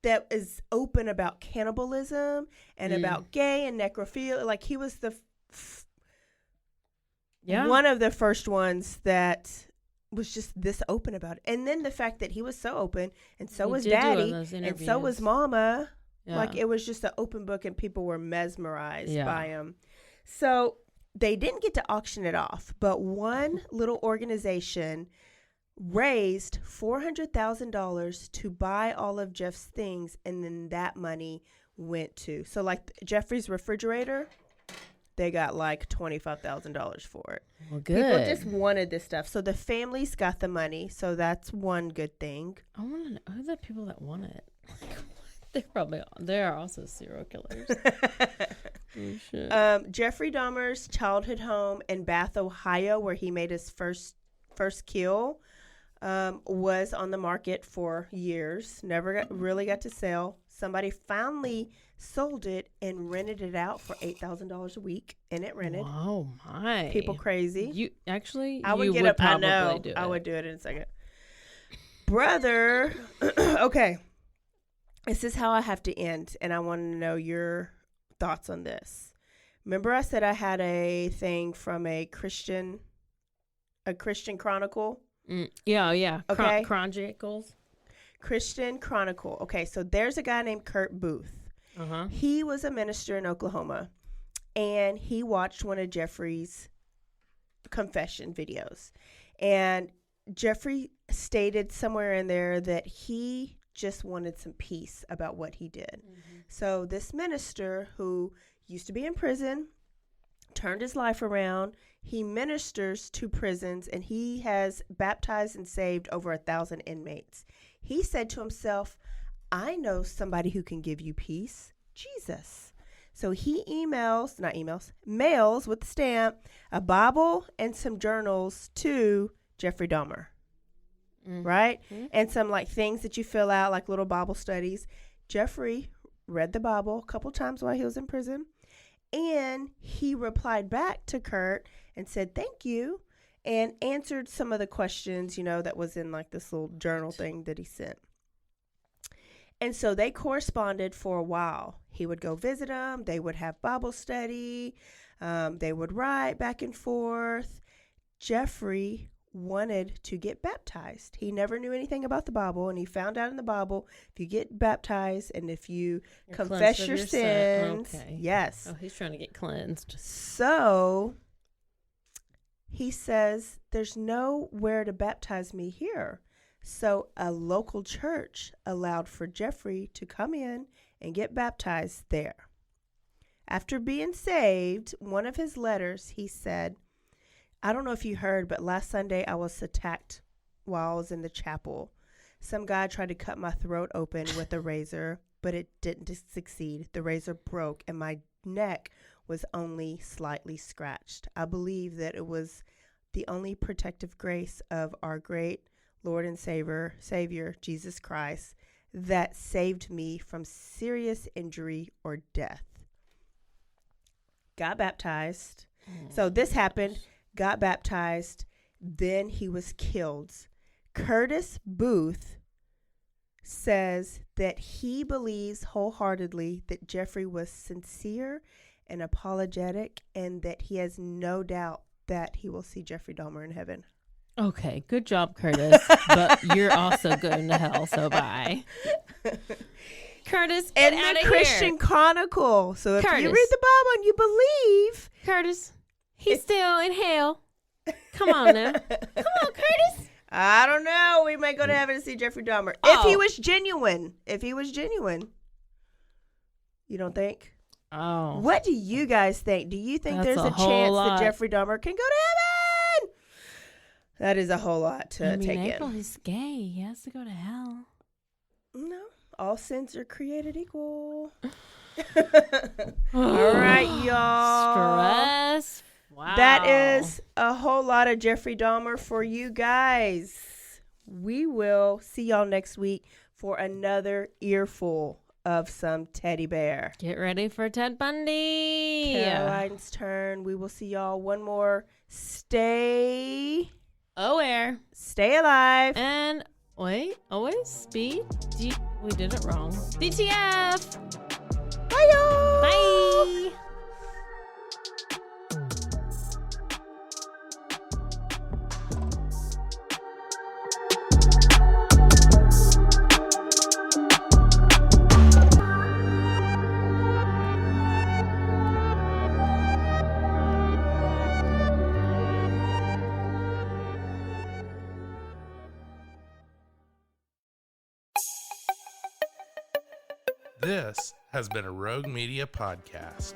that is open about cannibalism and about gay and necrophilia. Like, he was the one of the first ones that was just this open about it. And then the fact that he was so open, and so was Daddy, and so was Mama. Yeah. Like, it was just an open book, and people were mesmerized by him. So they didn't get to auction it off, but one little organization raised $400,000 to buy all of Jeff's things, and then that money went to. So, like, Jeffrey's refrigerator, they got like $25,000 for it. Well, good. People just wanted this stuff. So the families got the money. So that's one good thing. I want to know who are the people that want it. They are also serial killers. Oh, shit. Jeffrey Dahmer's childhood home in Bath, Ohio, where he made his first kill, was on the market for years. Never really got to sell. Somebody finally sold it and rented it out for $8,000 a week, and it rented. Oh my! People crazy. I would get up. I know. I would do it in a second. Brother, okay. This is how I have to end, and I want to know your thoughts on this. Remember, I said I had a thing from a Christian Chronicle. Yeah. Okay. Chronicles. Christian Chronicle. Okay, so there's a guy named Kurt Booth. Uh-huh. He was a minister in Oklahoma, and he watched one of Jeffrey's confession videos. And Jeffrey stated somewhere in there that he just wanted some peace about what he did. Mm-hmm. So this minister, who used to be in prison, turned his life around. He ministers to prisons, and he has baptized and saved over 1,000 inmates. He said to himself, I know somebody who can give you peace, Jesus. So he mails with the stamp a Bible and some journals to Jeffrey Dahmer. Right? And some like things that you fill out, like little Bible studies. Jeffrey read the Bible a couple times while he was in prison. And he replied back to Kurt and said, thank you. And answered some of the questions, that was in like this little journal thing that he sent. And so they corresponded for a while. He would go visit them. They would have Bible study. They would write back and forth. Jeffrey wanted to get baptized. He never knew anything about the Bible, and he found out in the Bible, if you get baptized and if you confess your sins, yes. Oh, he's trying to get cleansed. So he says, there's nowhere to baptize me here. So a local church allowed for Jeffrey to come in and get baptized there. After being saved, one of his letters, he said, I don't know if you heard, but last Sunday I was attacked while I was in the chapel. Some guy tried to cut my throat open with a razor, but it didn't succeed. The razor broke and my neck was only slightly scratched. I believe that it was the only protective grace of our great Lord and Savior, Jesus Christ, that saved me from serious injury or death. Got baptized. So this happened. Got baptized, then he was killed. Curtis Booth says that he believes wholeheartedly that Jeffrey was sincere and apologetic, and that he has no doubt that he will see Jeffrey Dahmer in heaven. Okay, good job, Curtis. But you're also going to hell, so bye. Curtis, get out of here. Christian Chronicle. So if you read the Bible and you believe, Curtis, he's still in hell. Come on now. Come on, Curtis. I don't know. We might go to heaven to see Jeffrey Dahmer. If he was genuine. You don't think? Oh. What do you guys think? Do you think there's a chance that Jeffrey Dahmer can go to heaven? That is a whole lot to take April, in. he's gay. He has to go to hell. No. All sins are created equal. All right, y'all. Stress. Wow. That is a whole lot of Jeffrey Dahmer for you guys. We will see y'all next week for another earful of some teddy bear. Get ready for Ted Bundy. Caroline's turn. We will see y'all one more. Stay aware. Stay alive. And wait, always speed. We did it wrong. DTF. Bye, y'all. Bye. This has been a Rogue Media podcast.